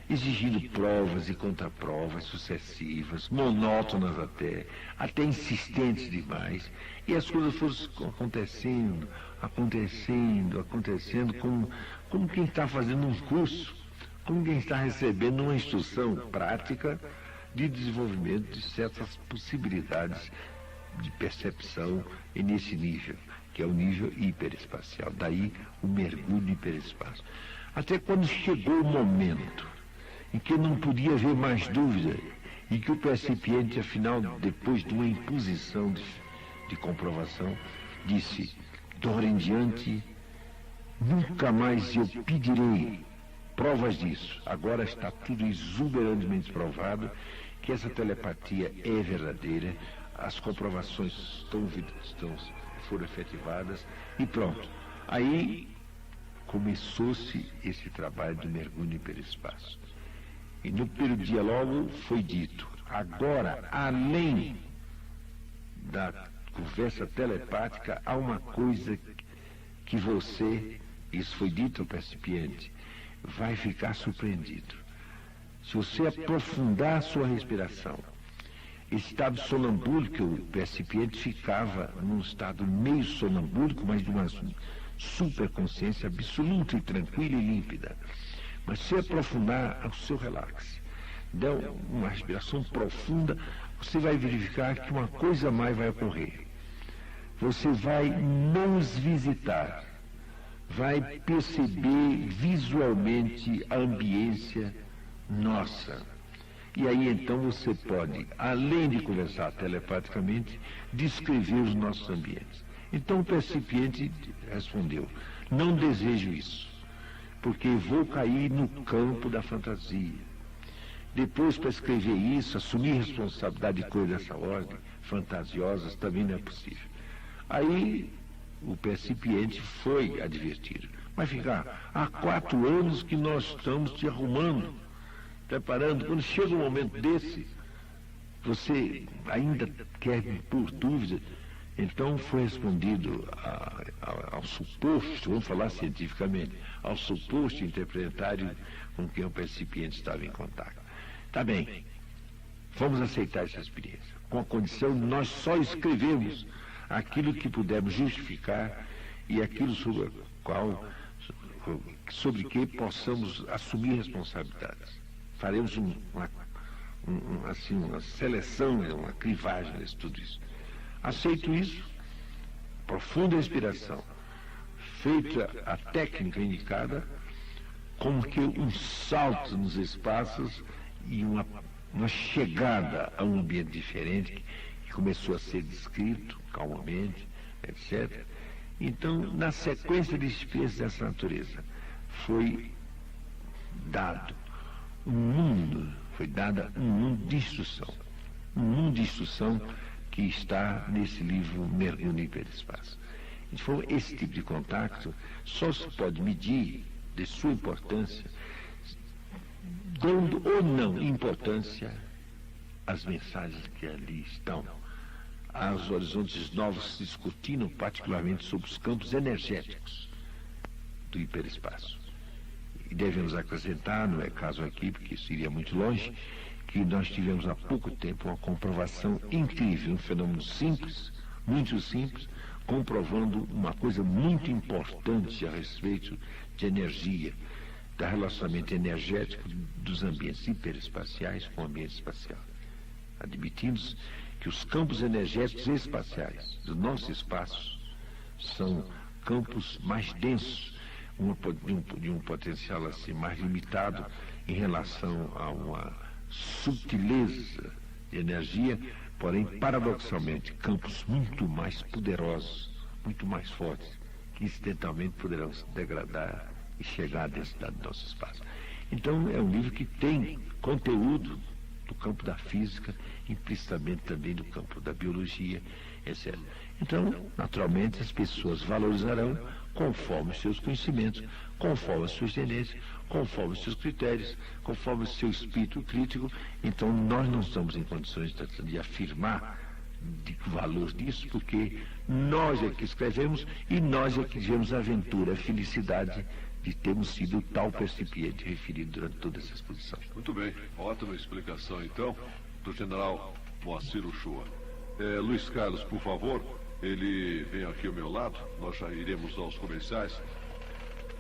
exigindo provas e contraprovas sucessivas, monótonas até insistentes demais, e as coisas foram acontecendo como quem está fazendo um curso, como quem está recebendo uma instrução prática de desenvolvimento de certas possibilidades de percepção nesse nível, que é o nível hiperespacial. Daí o mergulho no hiperespaço. Até quando chegou o momento em que não podia haver mais dúvida e que o percipiente, afinal, depois de uma imposição de comprovação, disse: de agora em diante, nunca mais eu pedirei provas disso. Agora está tudo exuberantemente provado que essa telepatia é verdadeira, as comprovações foram efetivadas e pronto. Aí começou-se esse trabalho do mergulho no hiperespaço. E no primeiro dia logo foi dito: agora, além da conversa telepática, há uma coisa que você, isso foi dito ao percipiente, vai ficar surpreendido. Se você aprofundar a sua respiração, esse estado sonambúlico, o percipiente ficava num estado meio sonambúlico, mas de uma superconsciência absoluta e tranquila e límpida. Mas se aprofundar o seu relaxe, der uma respiração profunda, você vai verificar que uma coisa mais vai ocorrer. Você vai nos visitar, vai perceber visualmente a ambiência nossa. E aí então você pode, além de conversar telepaticamente, descrever os nossos ambientes. Então o percipiente respondeu: não desejo isso, porque vou cair no campo da fantasia. Depois, para escrever isso, assumir responsabilidade de coisas dessa ordem, fantasiosas, também não é possível. Aí o percipiente foi advertido: mas ficar, há 4 anos que nós estamos te arrumando, preparando, quando chega um momento desse, você ainda quer por dúvida. Então foi respondido ao suposto, vamos falar cientificamente, ao suposto interpretário com quem o percipiente estava em contato: tá bem, vamos aceitar essa experiência, com a condição de nós só escrevemos aquilo que pudermos justificar e aquilo sobre que possamos assumir responsabilidades. Faremos uma seleção, uma crivagem de tudo isso. Aceito isso, profunda respiração, feita a técnica indicada, como que um salto nos espaços e uma chegada a um ambiente diferente, que começou a ser descrito calmamente, etc. Então, na sequência de experiências dessa natureza, foi dada um mundo de instrução. Um mundo de instrução que está nesse livro Mergulho no Hiperespaço. Então, esse tipo de contato só se pode medir de sua importância, dando ou não importância às mensagens que ali estão, aos horizontes novos se discutindo, particularmente sobre os campos energéticos do hiperespaço. E devemos acrescentar, não é caso aqui, porque isso iria muito longe, que nós tivemos há pouco tempo uma comprovação incrível, um fenômeno simples, muito simples, comprovando uma coisa muito importante a respeito de energia, do relacionamento energético dos ambientes hiperespaciais com o ambiente espacial. Admitindo-se que os campos energéticos espaciais do nosso espaço são campos mais densos, de um potencial assim mais limitado em relação a uma sutileza de energia, porém, paradoxalmente, campos muito mais poderosos, muito mais fortes, que incidentalmente poderão se degradar e chegar à densidade do nosso espaço. Então, é um livro que tem conteúdo do campo da física, implicitamente também do campo da biologia, etc. Então, naturalmente, as pessoas valorizarão conforme os seus conhecimentos, conforme as suas tendências, conforme os seus critérios, conforme o seu espírito crítico. Então, nós não estamos em condições de afirmar o valor disso, porque nós é que escrevemos e nós é que tivemos a aventura, a felicidade de termos sido tal percipiente referido durante toda essa exposição. Muito bem, ótima explicação então do general Moacir Uchoa. Luiz Carlos, por favor, ele vem aqui ao meu lado, nós já iremos aos comerciais.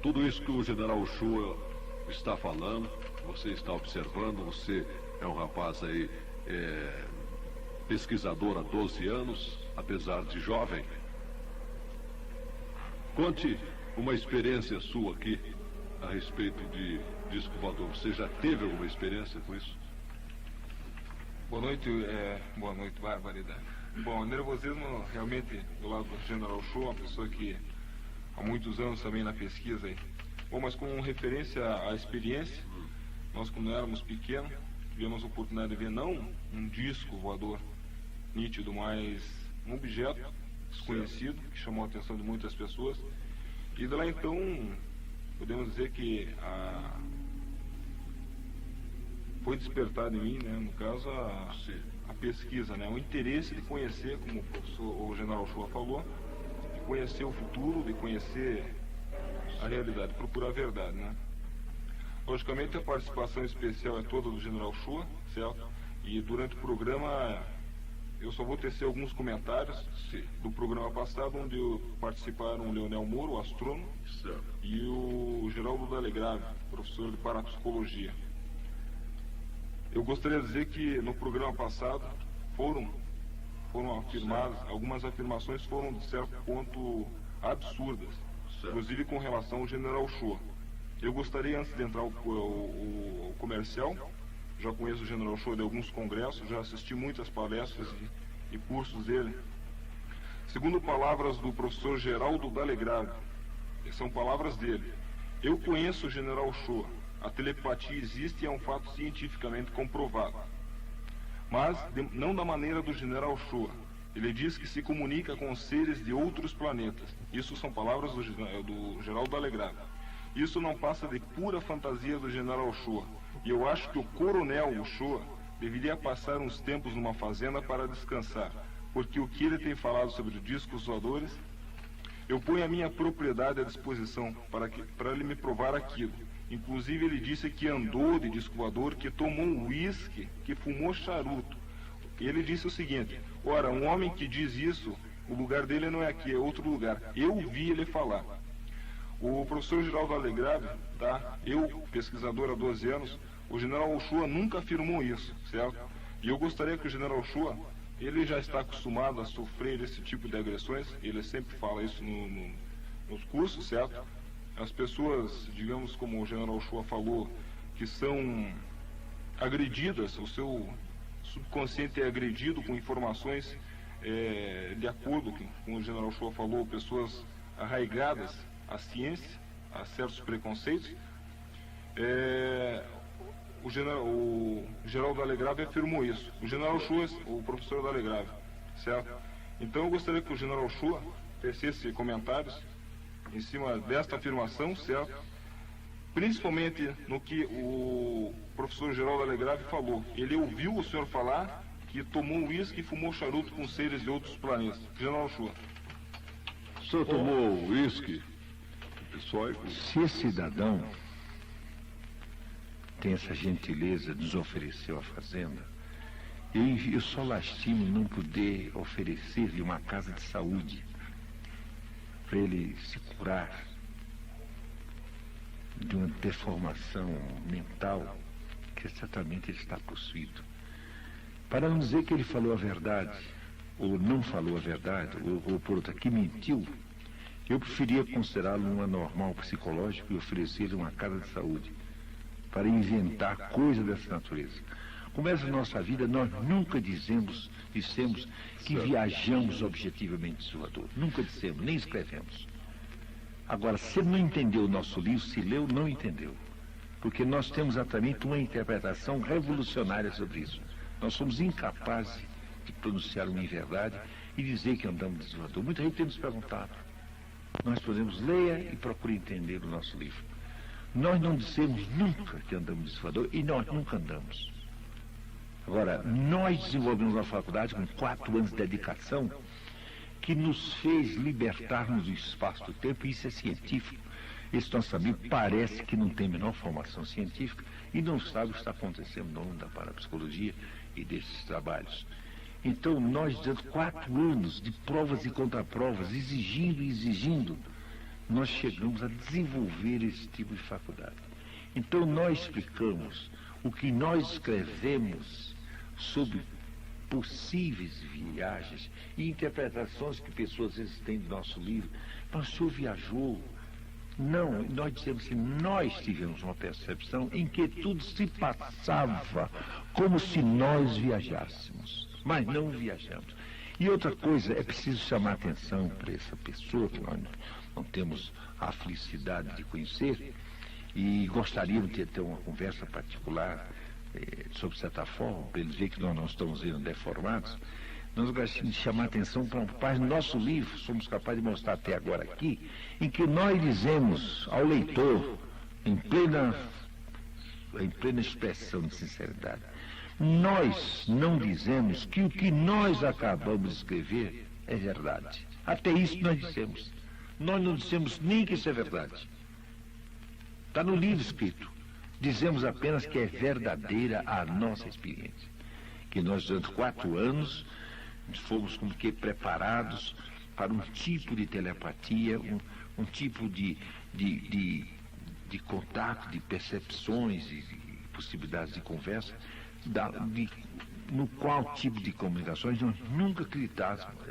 Tudo isso que o general Uchoa está falando, você está observando, você é um rapaz aí, pesquisador há 12 anos, apesar de jovem. Conte uma experiência sua aqui a respeito de disco voador. Você já teve alguma experiência com isso? Boa noite, barbaridade. Bom, nervosismo realmente do lado do General Uchoa, uma pessoa que há muitos anos também na pesquisa aí. Bom, mas com referência à experiência, nós quando éramos pequenos, tivemos a oportunidade de ver não um disco voador nítido, mas um objeto desconhecido que chamou a atenção de muitas pessoas. E de lá então, podemos dizer que foi despertado em mim, né, no caso, a pesquisa, né, o interesse de conhecer, como o general Uchoa falou, de conhecer o futuro, de conhecer a realidade, procurar a verdade, né. Logicamente, a participação especial é toda do general Uchoa, certo? E durante o programa, eu só vou tecer alguns comentários do programa passado, onde participaram o Leonel Moro, o astrônomo, e o Geraldo Dalegrave, professor de parapsicologia. Eu gostaria de dizer que no programa passado foram afirmadas, algumas afirmações foram de certo ponto absurdas, inclusive com relação ao general Uchoa. Eu gostaria, antes de entrar o comercial, já conheço o general Uchoa de alguns congressos, já assisti muitas palestras e cursos dele. Segundo palavras do professor Geraldo Dalegrave, são palavras dele: eu conheço o general Uchoa, a telepatia existe e é um fato cientificamente comprovado, mas não da maneira do general Uchoa. Ele diz que se comunica com seres de outros planetas. Isso são palavras do Geraldo Dalegrave. Isso não passa de pura fantasia do general Uchoa. E eu acho que o coronel Uchoa deveria passar uns tempos numa fazenda para descansar, porque o que ele tem falado sobre discos voadores, eu ponho a minha propriedade à disposição para ele me provar aquilo. Inclusive ele disse que andou de disco voador, que tomou um uísque, que fumou charuto. E ele disse o seguinte: ora, um homem que diz isso, o lugar dele não é aqui, é outro lugar. Eu vi ele falar. O professor Geraldo Dalegrave, tá? Eu, pesquisador há 12 anos, o general Uchoa nunca afirmou isso, certo? E eu gostaria que o general Uchoa, ele já está acostumado a sofrer esse tipo de agressões, ele sempre fala isso nos cursos, certo? As pessoas, digamos, como o general Uchoa falou, que são agredidas, o seu subconsciente é agredido com informações de acordo com o general Uchoa falou, pessoas arraigadas à ciência, a certos preconceitos. O Geraldo Dalegrave afirmou isso. O general Uchoa, o professor Dalegrave, certo? Então eu gostaria que o general Uchoa tecesse comentários em cima desta afirmação, certo? Principalmente no que o professor Geraldo Dalegrave falou. Ele ouviu o senhor falar que tomou uísque e fumou charuto com seres de outros planetas. General Uchoa. O senhor tomou uísque? Se esse cidadão tem essa gentileza de nos oferecer a fazenda, eu só lastimo não poder oferecer-lhe uma casa de saúde para ele se curar de uma deformação mental que certamente ele está possuído. Para não dizer que ele falou a verdade, ou não falou a verdade, ou por outra, que mentiu, eu preferia considerá-lo um anormal psicológico e oferecer-lhe uma casa de saúde para inventar coisa dessa natureza. Como essa nossa vida, nós nunca dissemos que viajamos objetivamente de Salvador. Nunca dissemos, nem escrevemos. Agora, se ele não entendeu o nosso livro, se leu, não entendeu. Porque nós temos exatamente uma interpretação revolucionária sobre isso. Nós somos incapazes de pronunciar uma inverdade e dizer que andamos de Salvador. Muita gente tem nos perguntado. Nós podemos leia e procure entender o nosso livro. Nós não dissemos nunca que andamos de Salvador e nós nunca andamos. Agora, nós desenvolvemos uma faculdade com 4 anos de dedicação que nos fez libertarmos do espaço do tempo, e isso é científico. Esse nosso amigo parece que não tem a menor formação científica e não sabe o que está acontecendo no mundo da parapsicologia e desses trabalhos. Então, nós, durante 4 anos de provas e contraprovas, exigindo, nós chegamos a desenvolver esse tipo de faculdade. Então, nós explicamos o que nós escrevemos sobre possíveis viagens e interpretações que pessoas às vezes têm do nosso livro. Mas o senhor viajou? Não, nós dizemos assim, nós tivemos uma percepção em que tudo se passava como se nós viajássemos, mas não viajamos. E outra coisa, é preciso chamar atenção para essa pessoa que nós não temos a felicidade de conhecer e gostaríamos de ter uma conversa particular sobre certa forma, para eles verem que nós não estamos sendo deformados. Nós gostaríamos de chamar atenção para uma página do nosso livro, somos capazes de mostrar até agora aqui, em que nós dizemos ao leitor, em plena expressão de sinceridade, nós não dizemos que o que nós acabamos de escrever é verdade. Até isso nós dissemos. Nós não dissemos nem que isso é verdade. Está no livro escrito. Dizemos apenas que é verdadeira a nossa experiência. Que nós, durante 4 anos, fomos como que preparados para um tipo de telepatia, um tipo de contato, de percepções e possibilidades de conversa, no qual tipo de comunicações nós nunca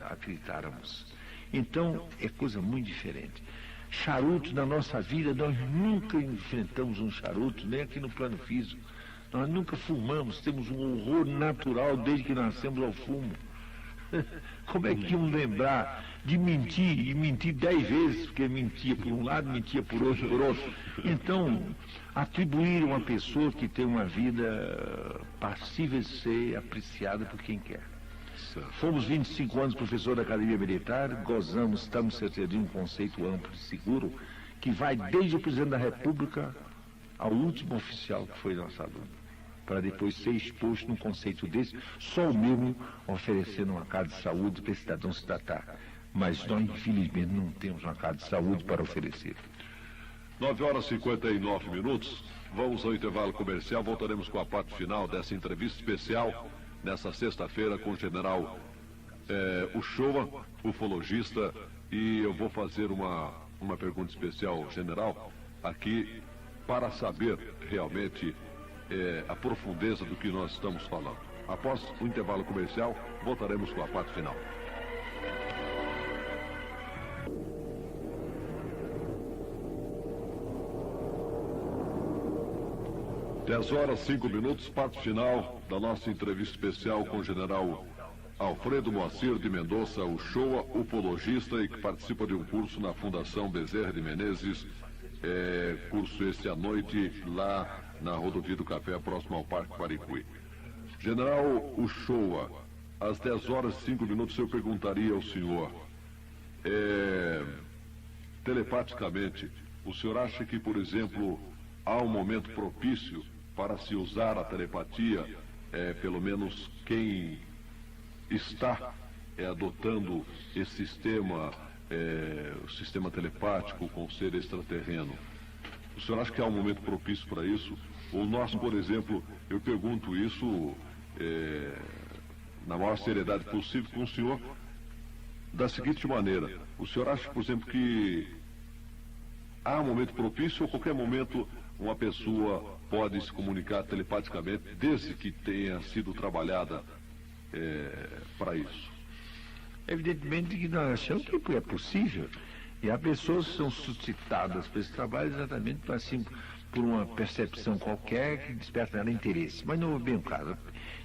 acreditáramos. Então, é coisa muito diferente. Charuto na nossa vida, nós nunca enfrentamos um charuto, nem aqui no plano físico. Nós nunca fumamos, temos um horror natural desde que nascemos ao fumo. Como é que iam lembrar de mentir, e mentir 10 vezes, porque mentia por um lado, mentia por outro. Então, atribuir a uma pessoa que tem uma vida passível de ser apreciada por quem quer. Fomos 25 anos professor da Academia Militar, gozamos, estamos certeza de um conceito amplo e seguro, que vai desde o presidente da República ao último oficial que foi nosso aluno, para depois ser exposto num conceito desse, só o mesmo oferecendo uma casa de saúde para esse cidadão se tratar. Mas nós, infelizmente, não temos uma casa de saúde para oferecer. 9h59. Vamos ao intervalo comercial. Voltaremos com a parte final dessa entrevista especial nessa sexta-feira com o general Uchoa, ufologista. E eu vou fazer uma pergunta especial, general, aqui para saber realmente a profundeza do que nós estamos falando. Após o intervalo comercial, voltaremos com a parte final. 10h05, parte final da nossa entrevista especial com o general Alfredo Moacir de Mendonça Uchoa, ufologista e que participa de um curso na Fundação Bezerra de Menezes, curso este à noite lá na rodovia do Café, próximo ao Parque Paricuí. General Uchoa, às 10h05 eu perguntaria ao senhor, telepaticamente, o senhor acha que, por exemplo, há um momento propício para se usar a telepatia, pelo menos quem está adotando esse sistema, o sistema telepático com o ser extraterreno? O senhor acha que há um momento propício para isso? Ou nós, por exemplo, eu pergunto isso na maior seriedade possível com o senhor, da seguinte maneira: o senhor acha, por exemplo, que há um momento propício ou qualquer momento uma pessoa pode se comunicar telepaticamente, desde que tenha sido trabalhada para isso? Evidentemente que nós achamos que é possível. E há pessoas que são suscitadas para esse trabalho exatamente assim, por uma percepção qualquer que desperta nela interesse. Mas não é bem o caso.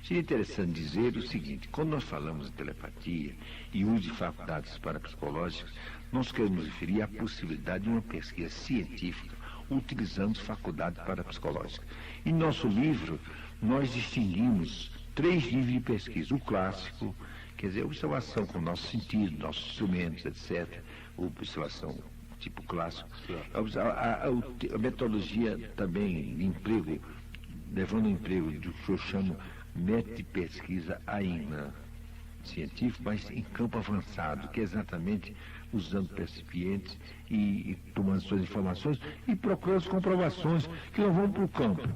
Seria interessante dizer o seguinte: quando nós falamos de telepatia e uso de faculdades parapsicológicas, nós queremos referir à possibilidade de uma pesquisa científica utilizando faculdade parapsicológica. Em nosso livro, nós distinguimos 3 níveis de pesquisa: o clássico, quer dizer, observação com o nosso sentido, nossos instrumentos, etc., observação tipo clássico, a metodologia também de emprego, levando o emprego do que eu chamo método de pesquisa ainda científico, mas em campo avançado, que é exatamente usando percipientes e tomando suas informações e procurando as comprovações, que não vão para o campo,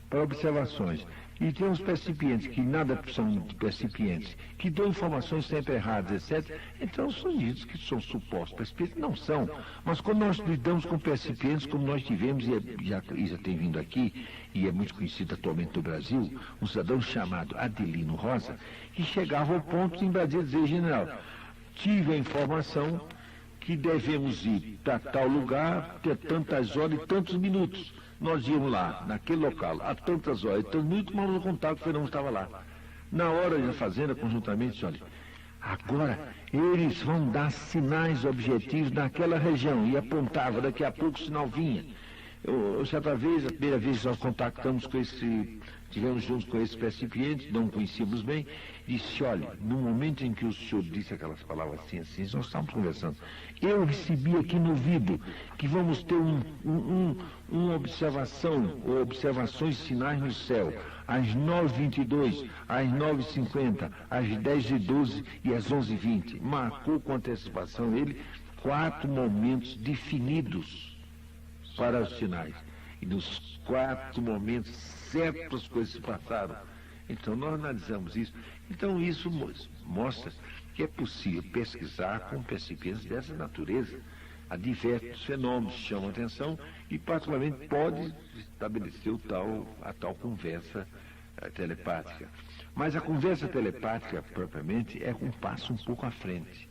para observações. E tem os percipientes, que nada são de percipientes, que dão informações sempre erradas, etc. Então são ditos que são supostos percipientes, não são. Mas quando nós lidamos com percipientes, como nós tivemos, e já tem vindo aqui, e é muito conhecido atualmente no Brasil, um cidadão chamado Adelino Rosa, que chegava ao ponto de invadir e dizer: general, tive a informação que devemos ir para tal lugar, ter tantas horas e tantos minutos. Nós íamos lá, naquele local, há tantas horas, então muito mal no contato, o Fernando estava lá. Na hora da fazenda, conjuntamente, disse: olha, agora eles vão dar sinais objetivos naquela região. E apontava, daqui a pouco o sinal vinha. Certa vez, a primeira vez que nós contactamos com tivemos juntos com esse percipiente, não o conhecíamos bem, disse: olha, no momento em que o senhor disse aquelas palavras assim, nós estávamos conversando, eu recebi aqui no ouvido que vamos ter uma observação, ou observações de sinais no céu, às 9h22, às 9h50, às 10h12 e às 11h20. Marcou com antecipação ele 4 momentos definidos para os sinais. E nos 4 momentos certas coisas se passaram. Então nós analisamos isso. Então isso mostra que é possível pesquisar com percipientes dessa natureza. Há diversos fenômenos que chamam a atenção e particularmente pode estabelecer a tal conversa telepática. Mas a conversa telepática propriamente é um passo um pouco à frente.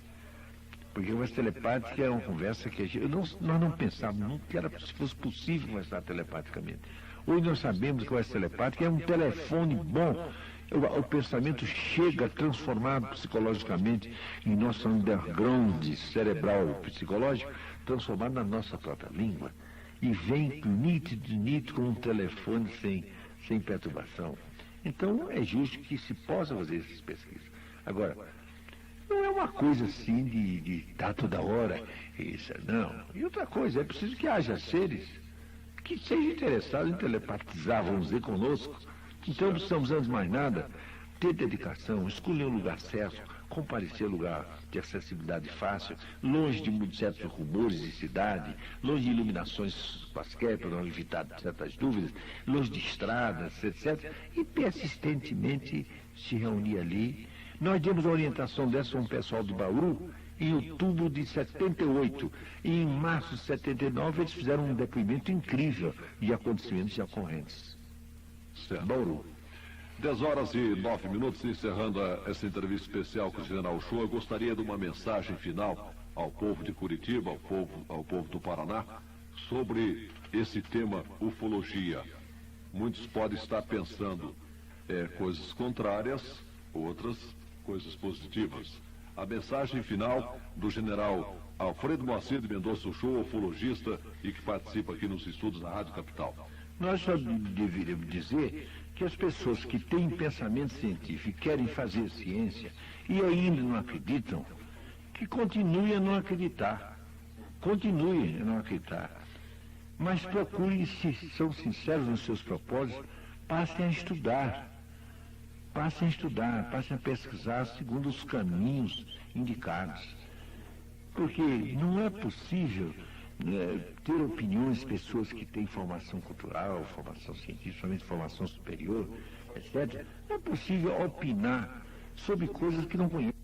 Porque a conversa telepática é uma conversa que nós não pensávamos nunca que se fosse possível conversar telepaticamente. Hoje nós sabemos que o telepático é um telefone bom. O pensamento chega transformado psicologicamente em nosso underground cerebral psicológico, transformado na nossa própria língua. E vem nítido como um telefone sem perturbação. Então é justo que se possa fazer essas pesquisas. Agora, não é uma coisa assim de estar toda hora, isso, não. E outra coisa, é preciso que haja seres que sejam interessados em telepatizar, vamos dizer, conosco. Então não precisamos, antes de mais nada, ter dedicação, escolher um lugar certo, comparecer a lugar de acessibilidade fácil, longe de certos rumores de cidade, longe de iluminações quaisquer, para não evitar certas dúvidas, longe de estradas, etc. E persistentemente se reunir ali. Nós demos a orientação dessa a um pessoal de Bauru em outubro de 78. E em março de 79 eles fizeram um depoimento incrível de acontecimentos e ocorrentes. Certo. Bauru. 10h09, encerrando essa entrevista especial com o general Uchoa, eu gostaria de uma mensagem final ao povo de Curitiba, ao povo do Paraná, sobre esse tema ufologia. Muitos podem estar pensando coisas contrárias, outras coisas positivas. A mensagem final do general Alfredo Moacir de Mendonça Uchoa, ufologista e que participa aqui nos estudos da Rádio Capital. Nós só deveríamos dizer que as pessoas que têm pensamento científico e querem fazer ciência e ainda não acreditam, que continuem a não acreditar. Continuem a não acreditar. Mas procurem, se são sinceros nos seus propósitos, passem a estudar. Passem a estudar, passem a pesquisar segundo os caminhos indicados. Porque não é possível ter opiniões, pessoas que têm formação cultural, formação científica, somente formação superior, etc. Não é possível opinar sobre coisas que não conhecem.